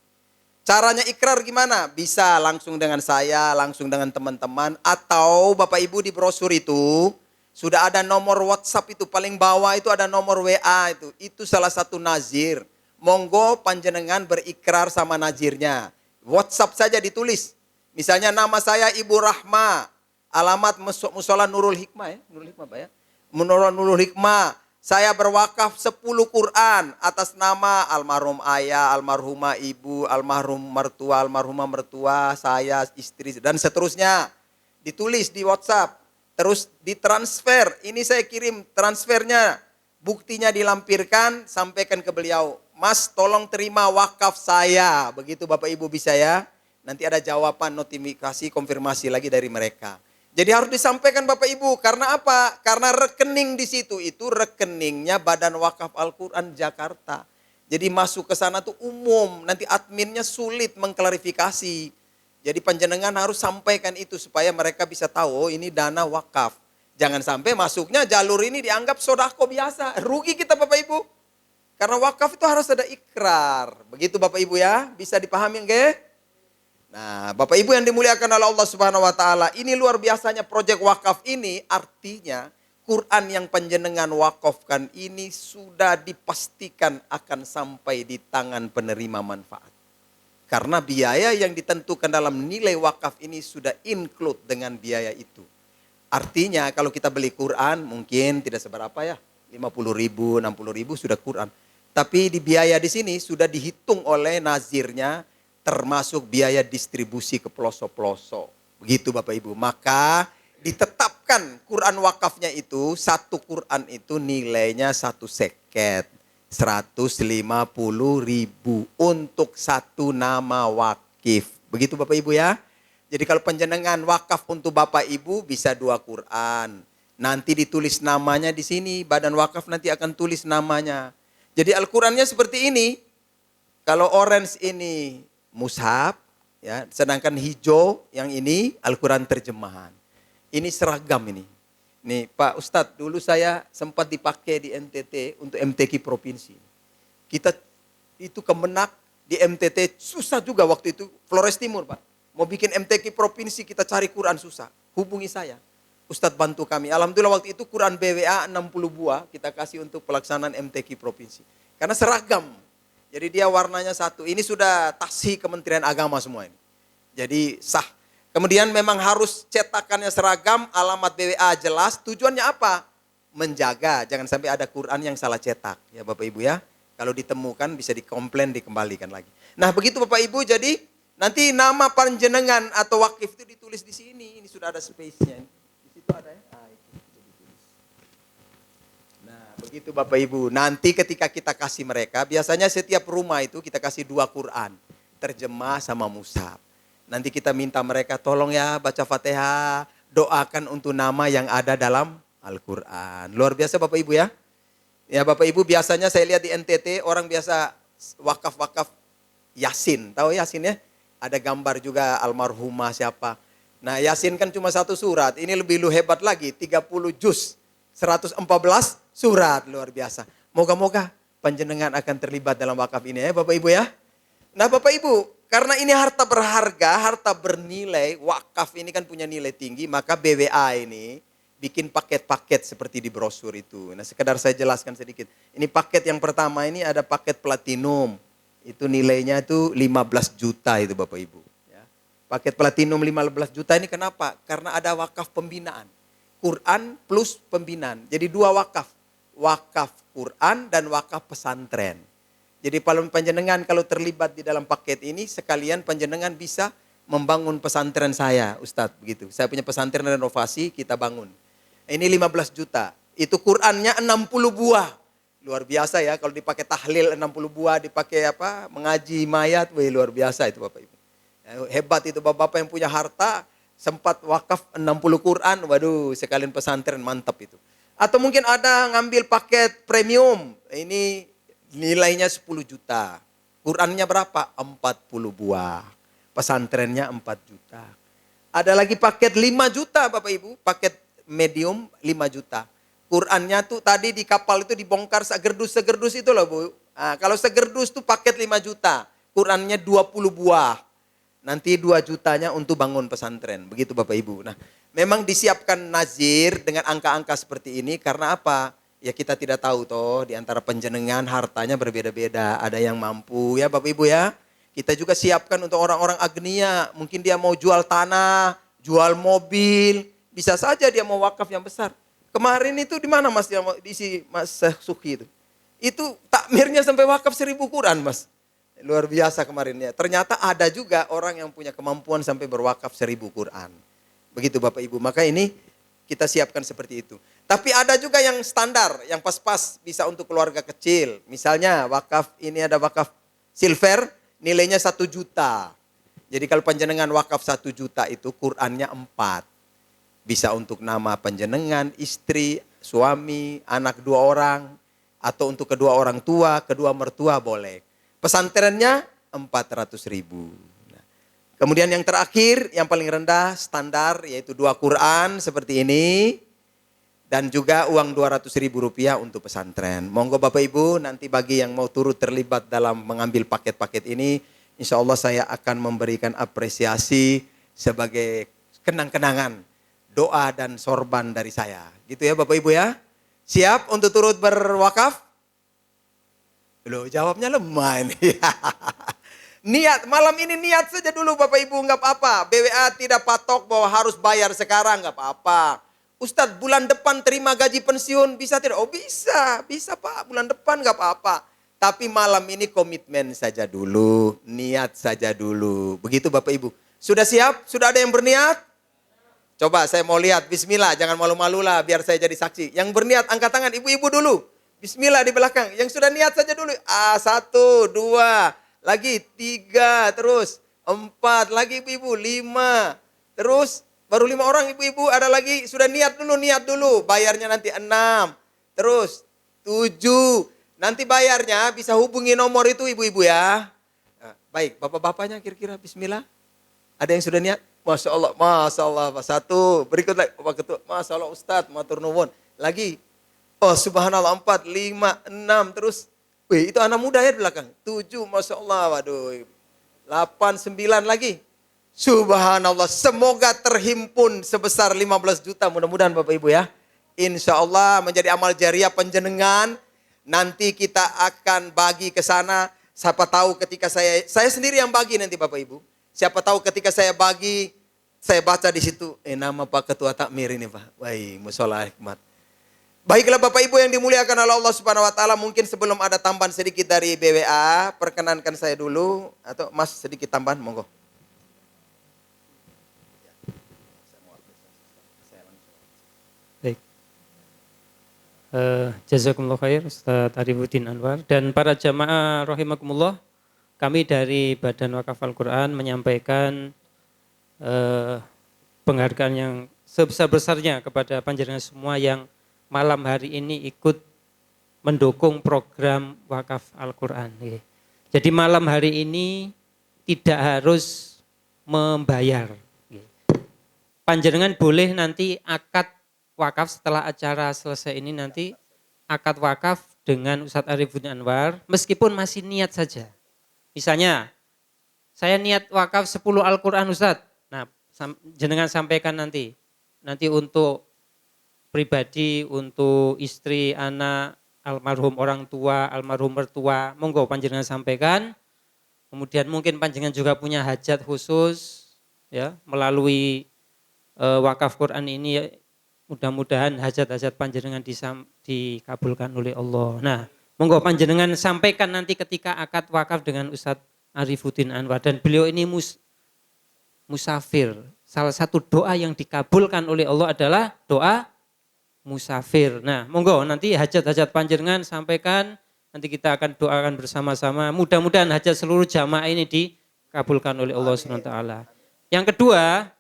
Caranya ikrar gimana? Bisa langsung dengan saya, langsung dengan teman-teman. Atau Bapak Ibu di brosur itu sudah ada nomor WhatsApp itu. Paling bawah itu ada nomor WA itu. Itu salah satu nazir. Monggo panjenengan berikrar sama nazirnya. WhatsApp saja ditulis. Misalnya nama saya Ibu Rahma, alamat Musola Nurul Hikmah ya, Nurul Hikmah Pak ya. Nurul Hikmah, saya berwakaf 10 Quran atas nama almarhum ayah, almarhumah ibu, almarhumah mertua, saya, istri, dan seterusnya. Ditulis di WhatsApp, terus ditransfer. Ini saya kirim transfernya, buktinya dilampirkan, sampaikan ke beliau. Mas, tolong terima wakaf saya. Begitu Bapak Ibu bisa ya. Nanti ada jawaban, notifikasi, konfirmasi lagi dari mereka. Jadi harus disampaikan Bapak Ibu. Karena apa? Karena rekening di situ itu rekeningnya Badan Wakaf Al-Quran Jakarta. Jadi masuk ke sana tuh umum. Nanti adminnya sulit mengklarifikasi. Jadi panjenengan harus sampaikan itu supaya mereka bisa tahu, oh ini dana wakaf. Jangan sampai masuknya jalur ini dianggap sodako biasa. Rugi kita Bapak Ibu. Karena wakaf itu harus ada ikrar. Begitu Bapak Ibu ya. Bisa dipahami enggak? Nah, Bapak Ibu yang dimuliakan oleh Allah Subhanahu wa taala, ini luar biasanya proyek wakaf ini, artinya Quran yang panjenengan wakafkan ini sudah dipastikan akan sampai di tangan penerima manfaat. Karena biaya yang ditentukan dalam nilai wakaf ini sudah include dengan biaya itu. Artinya kalau kita beli Quran mungkin tidak seberapa ya, 50.000, 60.000 sudah Quran. Tapi di biaya di sini sudah dihitung oleh nazirnya, termasuk biaya distribusi ke pelosok-pelosok. Begitu Bapak Ibu. Maka ditetapkan Quran wakafnya itu, satu Quran itu nilainya 1 seket. 150.000 untuk satu nama wakif. Begitu Bapak Ibu ya. Jadi kalau panjenengan wakaf untuk Bapak Ibu bisa 2 Quran. Nanti ditulis namanya di sini. Badan wakaf nanti akan tulis namanya. Jadi Al-Qurannya seperti ini. Kalau orange ini mushaf, ya, sedangkan hijau yang ini Al-Quran terjemahan. Ini seragam ini. Nih Pak Ustadz, dulu saya sempat dipakai di NTT untuk MTQ provinsi. Kita itu kemenak di MTT susah juga waktu itu, Flores Timur Pak. Mau bikin MTQ provinsi kita cari Quran susah. Hubungi saya. Ustadz bantu kami. Alhamdulillah waktu itu Quran BWA 60 buah kita kasih untuk pelaksanaan MTQ provinsi. Karena seragam. Jadi dia warnanya satu. Ini sudah tasih Kementerian Agama semua ini. Jadi sah. Kemudian memang harus cetakannya seragam, alamat BWA jelas. Tujuannya apa? Menjaga. Jangan sampai ada Quran yang salah cetak. Ya Bapak Ibu ya. Kalau ditemukan bisa dikomplain, dikembalikan lagi. Nah begitu Bapak Ibu. Jadi nanti nama panjenengan atau wakif itu ditulis di sini. Ini sudah ada space-nya. Di situ ada ya. Begitu Bapak Ibu, nanti ketika kita kasih mereka, biasanya setiap rumah itu kita kasih 2 Quran, terjemah sama mushaf. Nanti kita minta mereka tolong ya baca Fatihah, doakan untuk nama yang ada dalam Al-Quran. Luar biasa Bapak Ibu ya. Ya Bapak Ibu biasanya saya lihat di NTT orang biasa wakaf-wakaf Yasin. Tahu Yasin ya? Ada gambar juga almarhumah siapa. Nah Yasin kan cuma 1 surat, ini lebih hebat lagi, 30 juz, 114 surat, luar biasa. Moga-moga panjenengan akan terlibat dalam wakaf ini ya Bapak Ibu ya. Nah Bapak Ibu, karena ini harta berharga, harta bernilai, wakaf ini kan punya nilai tinggi, maka BWA ini bikin paket-paket seperti di brosur itu. Nah sekedar saya jelaskan sedikit. Ini paket yang pertama ini ada paket platinum. Itu nilainya itu 15 juta itu Bapak Ibu. Ya. Paket platinum 15 juta ini kenapa? Karena ada wakaf pembinaan. Quran plus pembinaan. Jadi 2 wakaf. Wakaf Quran dan wakaf pesantren. Jadi panjenengan kalau terlibat di dalam paket ini, sekalian panjenengan bisa membangun pesantren saya, Ustadz. Begitu. Saya punya pesantren renovasi, kita bangun. Ini 15 juta. Itu Qurannya 60 buah. Luar biasa ya, kalau dipakai tahlil 60 buah, dipakai apa? Mengaji mayat, wih, luar biasa itu Bapak Ibu. Hebat itu Bapak-Bapak yang punya harta, sempat wakaf 60 Quran, waduh sekalian pesantren mantap itu. Atau mungkin ada ngambil paket premium, ini nilainya 10 juta. Qurannya berapa? 40 buah. Pesantrennya 4 juta. Ada lagi paket 5 juta Bapak Ibu, paket medium 5 juta. Qurannya tuh tadi di kapal itu dibongkar segerdus-segerdus itu loh Bu. Nah, kalau segerdus tuh paket 5 juta, Qurannya 20 buah. Nanti 2 jutanya untuk bangun pesantren. Begitu Bapak Ibu. Nah, memang disiapkan nazir dengan angka-angka seperti ini karena apa? Ya kita tidak tahu toh di antara panjenengan hartanya berbeda-beda. Ada yang mampu ya Bapak Ibu ya. Kita juga siapkan untuk orang-orang agnia. Mungkin dia mau jual tanah, jual mobil. Bisa saja dia mau wakaf yang besar. Kemarin itu di mana Mas yang diisi Mas Suki itu? Itu takmirnya sampai wakaf 1000 Quran Mas. Luar biasa kemarin ya. Ternyata ada juga orang yang punya kemampuan sampai berwakaf 1000 Quran. Begitu Bapak Ibu. Maka ini kita siapkan seperti itu. Tapi ada juga yang standar, yang pas-pas bisa untuk keluarga kecil. Misalnya wakaf, ini ada wakaf silver, nilainya 1 juta. Jadi kalau panjenengan wakaf 1 juta itu Qurannya 4. Bisa untuk nama panjenengan, istri, suami, anak 2 orang. Atau untuk kedua orang tua, kedua mertua boleh. Pesantrennya 400.000. Nah, kemudian yang terakhir, yang paling rendah standar yaitu 2 Quran seperti ini. Dan juga uang Rp200.000 untuk pesantren. Monggo Bapak Ibu nanti bagi yang mau turut terlibat dalam mengambil paket-paket ini. Insya Allah saya akan memberikan apresiasi sebagai kenang-kenangan. Doa dan sorban dari saya. Gitu ya Bapak Ibu ya. Siap untuk turut berwakaf? Loh jawabnya lemah ini. Niat, malam ini niat saja dulu Bapak Ibu, nggak apa-apa. BWA tidak patok bahwa harus bayar sekarang, nggak apa-apa. Ustadz bulan depan terima gaji pensiun, bisa tidak? Oh bisa Pak, bulan depan nggak apa-apa. Tapi malam ini komitmen saja dulu, niat saja dulu. Begitu Bapak Ibu. Sudah siap? Sudah ada yang berniat? Coba saya mau lihat, bismillah, jangan malu-malu lah biar saya jadi saksi. Yang berniat angkat tangan, ibu-ibu dulu. Bismillah di belakang. Yang sudah niat saja dulu. 1, 2, lagi 3, terus 4, lagi ibu-ibu 5, terus baru 5 orang ibu-ibu, ada lagi sudah niat dulu. Bayarnya nanti 6, terus 7. Nanti bayarnya bisa hubungi nomor itu ibu-ibu ya. Nah, baik, bapak-bapaknya kira-kira bismillah. Ada yang sudah niat? Masya Allah Pak. 1, berikut lagi Pak Ketua. Masya Allah Ustadz, matur nuwun. Lagi, oh subhanallah 4, 5, 6, terus. Wih itu anak muda ya di belakang. 7, Masya Allah, waduh. 8, 9 lagi. Subhanallah, semoga terhimpun sebesar 15 juta. Mudah-mudahan Bapak Ibu ya. Insya Allah menjadi amal jariah penjenengan. Nanti kita akan bagi ke sana. Siapa tahu ketika saya sendiri yang bagi nanti Bapak Ibu. Siapa tahu ketika saya bagi, saya baca di situ. Nama Pak Ketua Takmir ini Pak. Wah, musola hikmat. Baiklah Bapak Ibu yang dimuliakan oleh Allah Subhanahu Wa Taala. Mungkin sebelum ada tambahan sedikit dari BWA, perkenankan saya dulu. Atau Mas sedikit tambahan, monggo. Baik. Jazakumullah khair Ustaz Arifuddin Anwar dan para jamaah rahimakumullah. Kami dari Badan Wakaf Al-Quran menyampaikan penghargaan yang sebesar-besarnya kepada panjenengan semua yang malam hari ini ikut mendukung program Wakaf Al-Quran. Jadi malam hari ini tidak harus membayar. Panjenengan boleh nanti akad wakaf setelah acara selesai ini nanti akad wakaf dengan Ustadz Arifuddin Anwar meskipun masih niat saja. Misalnya saya niat wakaf 10 Al-Quran Ustadz. Nah jenengan sampaikan nanti untuk pribadi, untuk istri, anak, almarhum orang tua, almarhum mertua, monggo panjenengan sampaikan. Kemudian mungkin panjenengan juga punya hajat khusus ya melalui wakaf Quran ini, mudah-mudahan hajat-hajat panjenengan dikabulkan oleh Allah. Nah, monggo panjenengan sampaikan nanti ketika akad wakaf dengan Ustadz Arifuddin Anwar dan beliau ini musafir. Salah satu doa yang dikabulkan oleh Allah adalah doa musafir. Nah, monggo nanti hajat-hajat panjenengan sampaikan, nanti kita akan doakan bersama-sama. Mudah-mudahan hajat seluruh jamaah ini dikabulkan oleh Allah SWT. Yang kedua,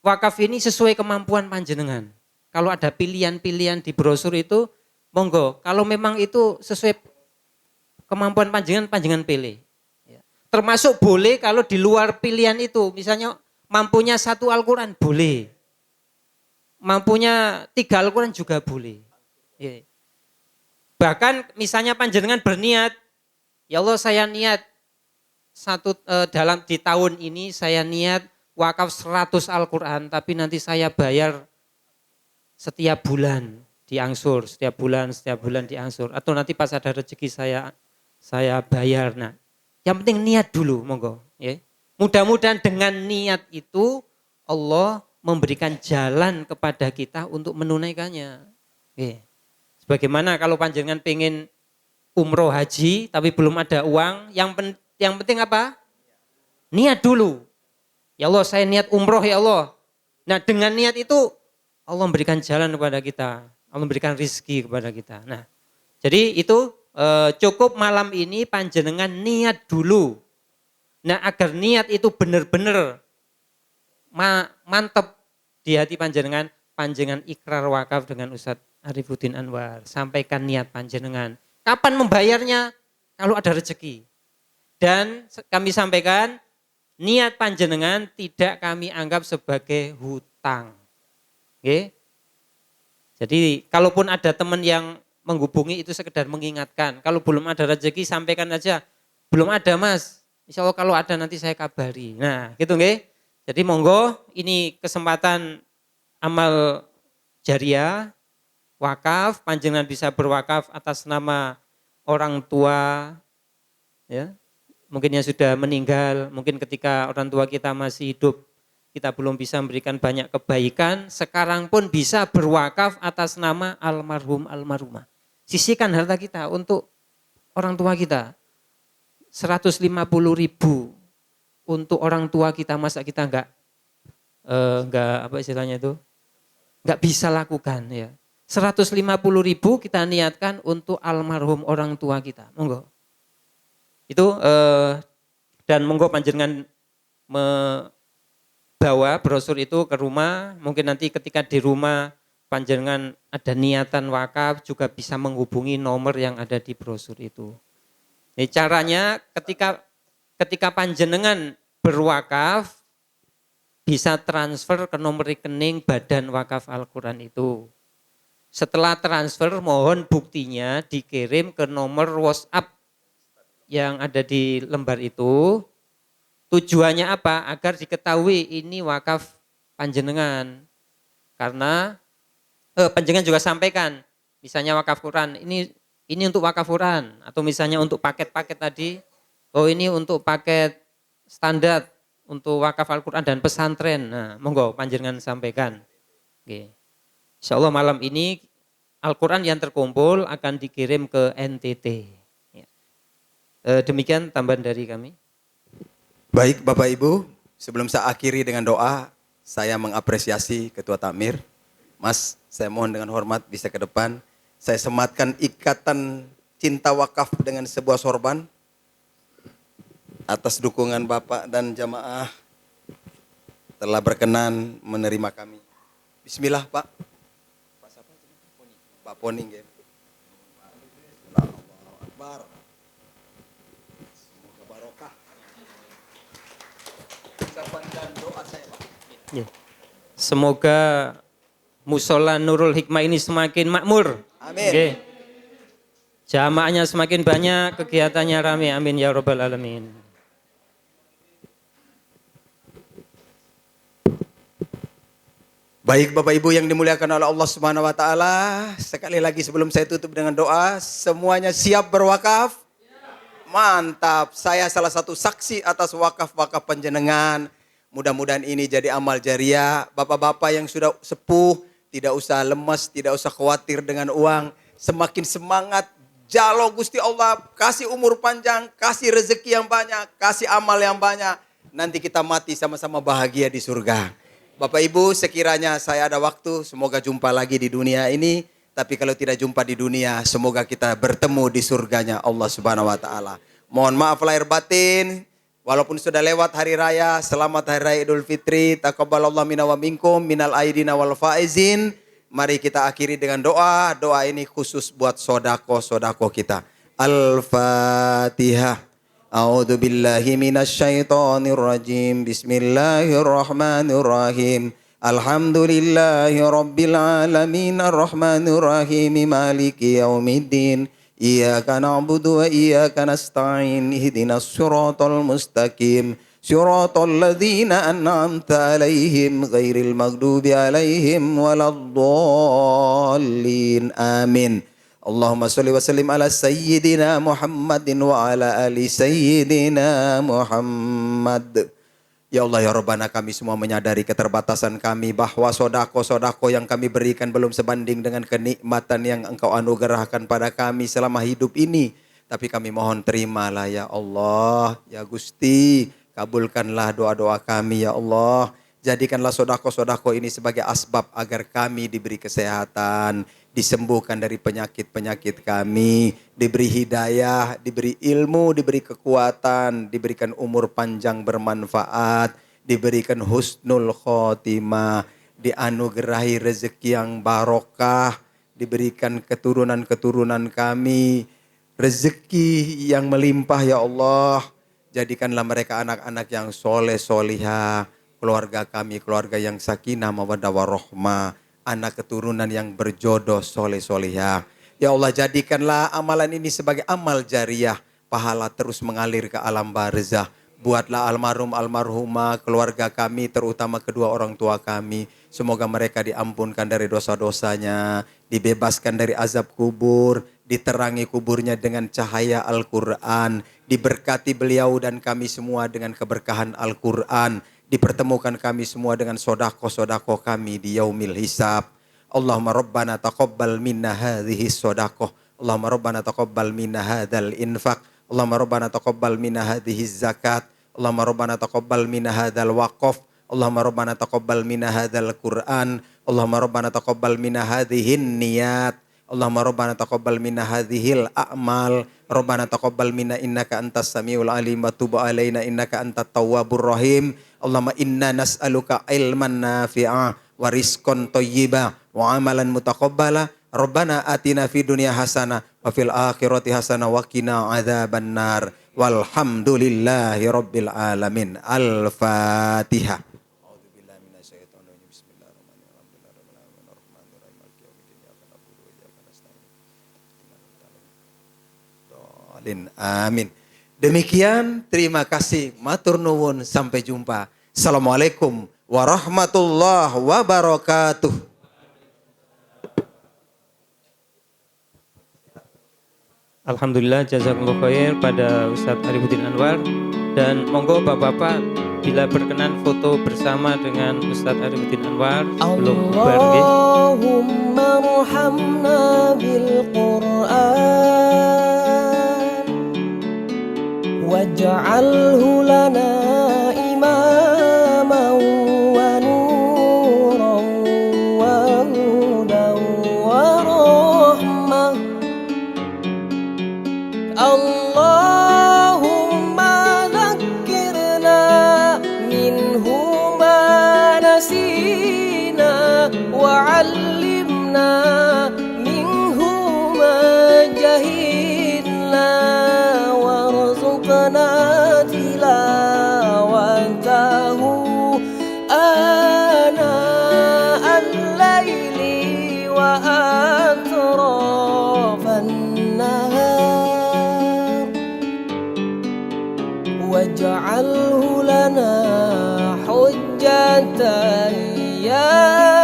wakaf ini sesuai kemampuan panjenengan. Kalau ada pilihan-pilihan di brosur itu, monggo. Kalau memang itu sesuai kemampuan panjenengan pilih. Termasuk boleh kalau di luar pilihan itu, misalnya mampunya 1 Al-Quran boleh. Mampunya 3 Al-Quran juga boleh. Bahkan misalnya panjenengan berniat, ya Allah saya niat di tahun ini saya niat wakaf 100 Al-Quran, tapi nanti saya bayar setiap bulan diangsur, setiap bulan diangsur. Atau nanti pas ada rezeki saya bayar. Nah Yang penting niat dulu, monggo. Ya. Mudah-mudahan dengan niat itu Allah memberikan jalan kepada kita untuk menunaikannya. Ya. Sebagaimana kalau panjenengan pengen umroh haji tapi belum ada uang, yang penting apa? Niat dulu. Ya Allah, saya niat umroh ya Allah. Nah, dengan niat itu Allah memberikan jalan kepada kita. Allah memberikan rizki kepada kita. Nah, jadi itu cukup malam ini panjenengan niat dulu. Nah, agar niat itu benar-benar mantap di hati panjenengan ikrar wakaf dengan Ustadz Arifuddin Anwar. Sampaikan niat panjenengan. Kapan membayarnya? Kalau ada rezeki. Dan kami sampaikan, niat panjenengan tidak kami anggap sebagai hutang. Oke? Jadi kalaupun ada teman yang menghubungi itu sekedar mengingatkan. Kalau belum ada rezeki sampaikan aja. Belum ada Mas. Insya Allah kalau ada nanti saya kabari. Nah gitu nggih. Jadi monggo ini kesempatan amal jariah, wakaf, panjenengan bisa berwakaf atas nama orang tua, ya, mungkin yang sudah meninggal, mungkin ketika orang tua kita masih hidup, kita belum bisa memberikan banyak kebaikan, sekarang pun bisa berwakaf atas nama almarhum almarhumah. Sisihkan harta kita untuk orang tua kita. 150.000 untuk orang tua kita, masa kita enggak apa istilahnya itu? Enggak bisa lakukan ya. 150.000 kita niatkan untuk almarhum orang tua kita. Monggo. Itu dan monggo panjenengan membawa brosur itu ke rumah. Mungkin nanti ketika di rumah panjenengan ada niatan wakaf juga bisa menghubungi nomor yang ada di brosur itu. Jadi caranya ketika panjenengan berwakaf bisa transfer ke nomor rekening Badan Wakaf Al-Quran itu. Setelah transfer mohon buktinya dikirim ke nomor WhatsApp yang ada di lembar itu. Tujuannya apa? Agar diketahui ini wakaf panjenengan. Karena panjenengan juga sampaikan, misalnya wakaf Quran, ini untuk wakaf Quran, atau misalnya untuk paket-paket tadi, oh ini untuk paket standar untuk wakaf Al-Quran dan pesantren. Nah, monggo panjenengan sampaikan. Oke. Insya Allah malam ini Al-Quran yang terkumpul akan dikirim ke NTT. Ya. Demikian tambahan dari kami. Baik Bapak Ibu, sebelum saya akhiri dengan doa, saya mengapresiasi Ketua Takmir. Mas, saya mohon dengan hormat bisa ke depan. Saya sematkan ikatan cinta wakaf dengan sebuah sorban. Atas dukungan Bapak dan jamaah telah berkenan menerima kami. Bismillah Pak. Pak Poning ya. Allahu Akbar. Semoga barokah. Ucapan dan doa saya Pak. Ya. Semoga Musola Nurul Hikmah ini semakin makmur. Amin. Okay. Jamaahnya semakin banyak, kegiatannya ramai. Amin ya rabbal alamin. Baik Bapak Ibu yang dimuliakan oleh Allah Subhanahu wa taala, sekali lagi sebelum saya tutup dengan doa, semuanya siap berwakaf? Mantap. Saya salah satu saksi atas wakaf-wakaf panjenengan. Mudah-mudahan ini jadi amal jariah. Bapak-bapak yang sudah sepuh, tidak usah lemas, tidak usah khawatir dengan uang. Semakin semangat, jalo Gusti Allah, kasih umur panjang, kasih rezeki yang banyak, kasih amal yang banyak. Nanti kita mati sama-sama bahagia di surga. Bapak Ibu, sekiranya saya ada waktu, semoga jumpa lagi di dunia ini. Tapi kalau tidak jumpa di dunia, semoga kita bertemu di surganya Allah Subhanahu wa taala. Mohon maaf lahir batin. Walaupun sudah lewat hari raya, selamat hari raya Idul Fitri. Taqabbalallahu minna wa minkum minal aidina wal faizin. Mari kita akhiri dengan doa. Doa ini khusus buat sodako-sodako kita. Al-Fatihah. A'udzu billahi minasy syaithanir rajim. Bismillahirrahmanirrahim. Alhamdulillahi rabbil alamin arrahmanir rahim maliki yaumiddin. Iyyaka na'budu wa iyyaka nasta'in. Ihdinas siratal mustaqim. Siratal ladzina an'amta 'alaihim ghairil maghdubi 'alaihim waladdallin. Amin. Allahumma sholli wa sallim ala sayyidina Muhammadin wa ala ali sayyidina Muhammad. Ya Allah ya Rabbana, kami semua menyadari keterbatasan kami bahwa sodako-sodako yang kami berikan belum sebanding dengan kenikmatan yang Engkau anugerahkan pada kami selama hidup ini. Tapi kami mohon terimalah ya Allah, ya Gusti, kabulkanlah doa-doa kami ya Allah. Jadikanlah sodako-sodako ini sebagai asbab agar kami diberi kesehatan, disembuhkan dari penyakit-penyakit kami, diberi hidayah, diberi ilmu, diberi kekuatan, diberikan umur panjang bermanfaat, diberikan husnul khotimah, dianugerahi rezeki yang barokah, diberikan keturunan-keturunan kami, rezeki yang melimpah ya Allah. Jadikanlah mereka anak-anak yang soleh solihah, keluarga kami keluarga yang sakinah mawaddah warahmah, anak keturunan yang berjodoh soleh solihah. Ya Allah, jadikanlah amalan ini sebagai amal jariah, pahala terus mengalir ke alam barzah. Buatlah almarhum almarhumah keluarga kami, terutama kedua orang tua kami, semoga mereka diampunkan dari dosa-dosanya, dibebaskan dari azab kubur, diterangi kuburnya dengan cahaya Al-Quran, diberkati beliau dan kami semua dengan keberkahan Al-Quran, dipertemukan kami semua dengan sodako-sodako kami di yaumil hisab. Allahumma rabbana taqabbal minna hadhihi sodako. Allahumma rabbana taqabbal minna hadzal infaq. Allahumma rabbana taqabbal minna hadhihi zakat. Allahumma rabbana taqabbal minna hadzal waqaf. Allahumma rabbana taqabbal minna hadzal Qur'an. Allahumma rabbana taqabbal minna hadhihi niyat. Allahumma rabbana taqabbal minna hadhil a'mal. Rabbana taqabbal minna innaka antas samiul alim wa tub alaina innaka antat tawwabur rahim. Allahumma inna nas'aluka ilman nafi'a wa rizqan thayyiba wa amalan mutaqabbala. Rabbana atina fid dunya hasanah wa fil akhirati hasanah wa qina adzabannar. Walhamdulillahi rabbil alamin. Al-Fatihah. Amin. Demikian, terima kasih, matur nuwun, sampai jumpa. Assalamualaikum warahmatullahi wabarakatuh. Alhamdulillah, jazakumullah khair pada Ustadz Arifudin Anwar. Dan monggo bapak-bapak bila berkenan foto bersama dengan Ustadz Arifudin Anwar sebelum bubar nggih. Allahumma arhamna bil Qur'an waj'alhu lana imaman wa nuran wa hudan wa rahmah. Allahumma dhakkirna minhu ma nasina wa 'allimna minhu ma jahilna warzuqna tilawatahu ana al-laili wa atrafan nahar waj'alhu lana hujjatan ya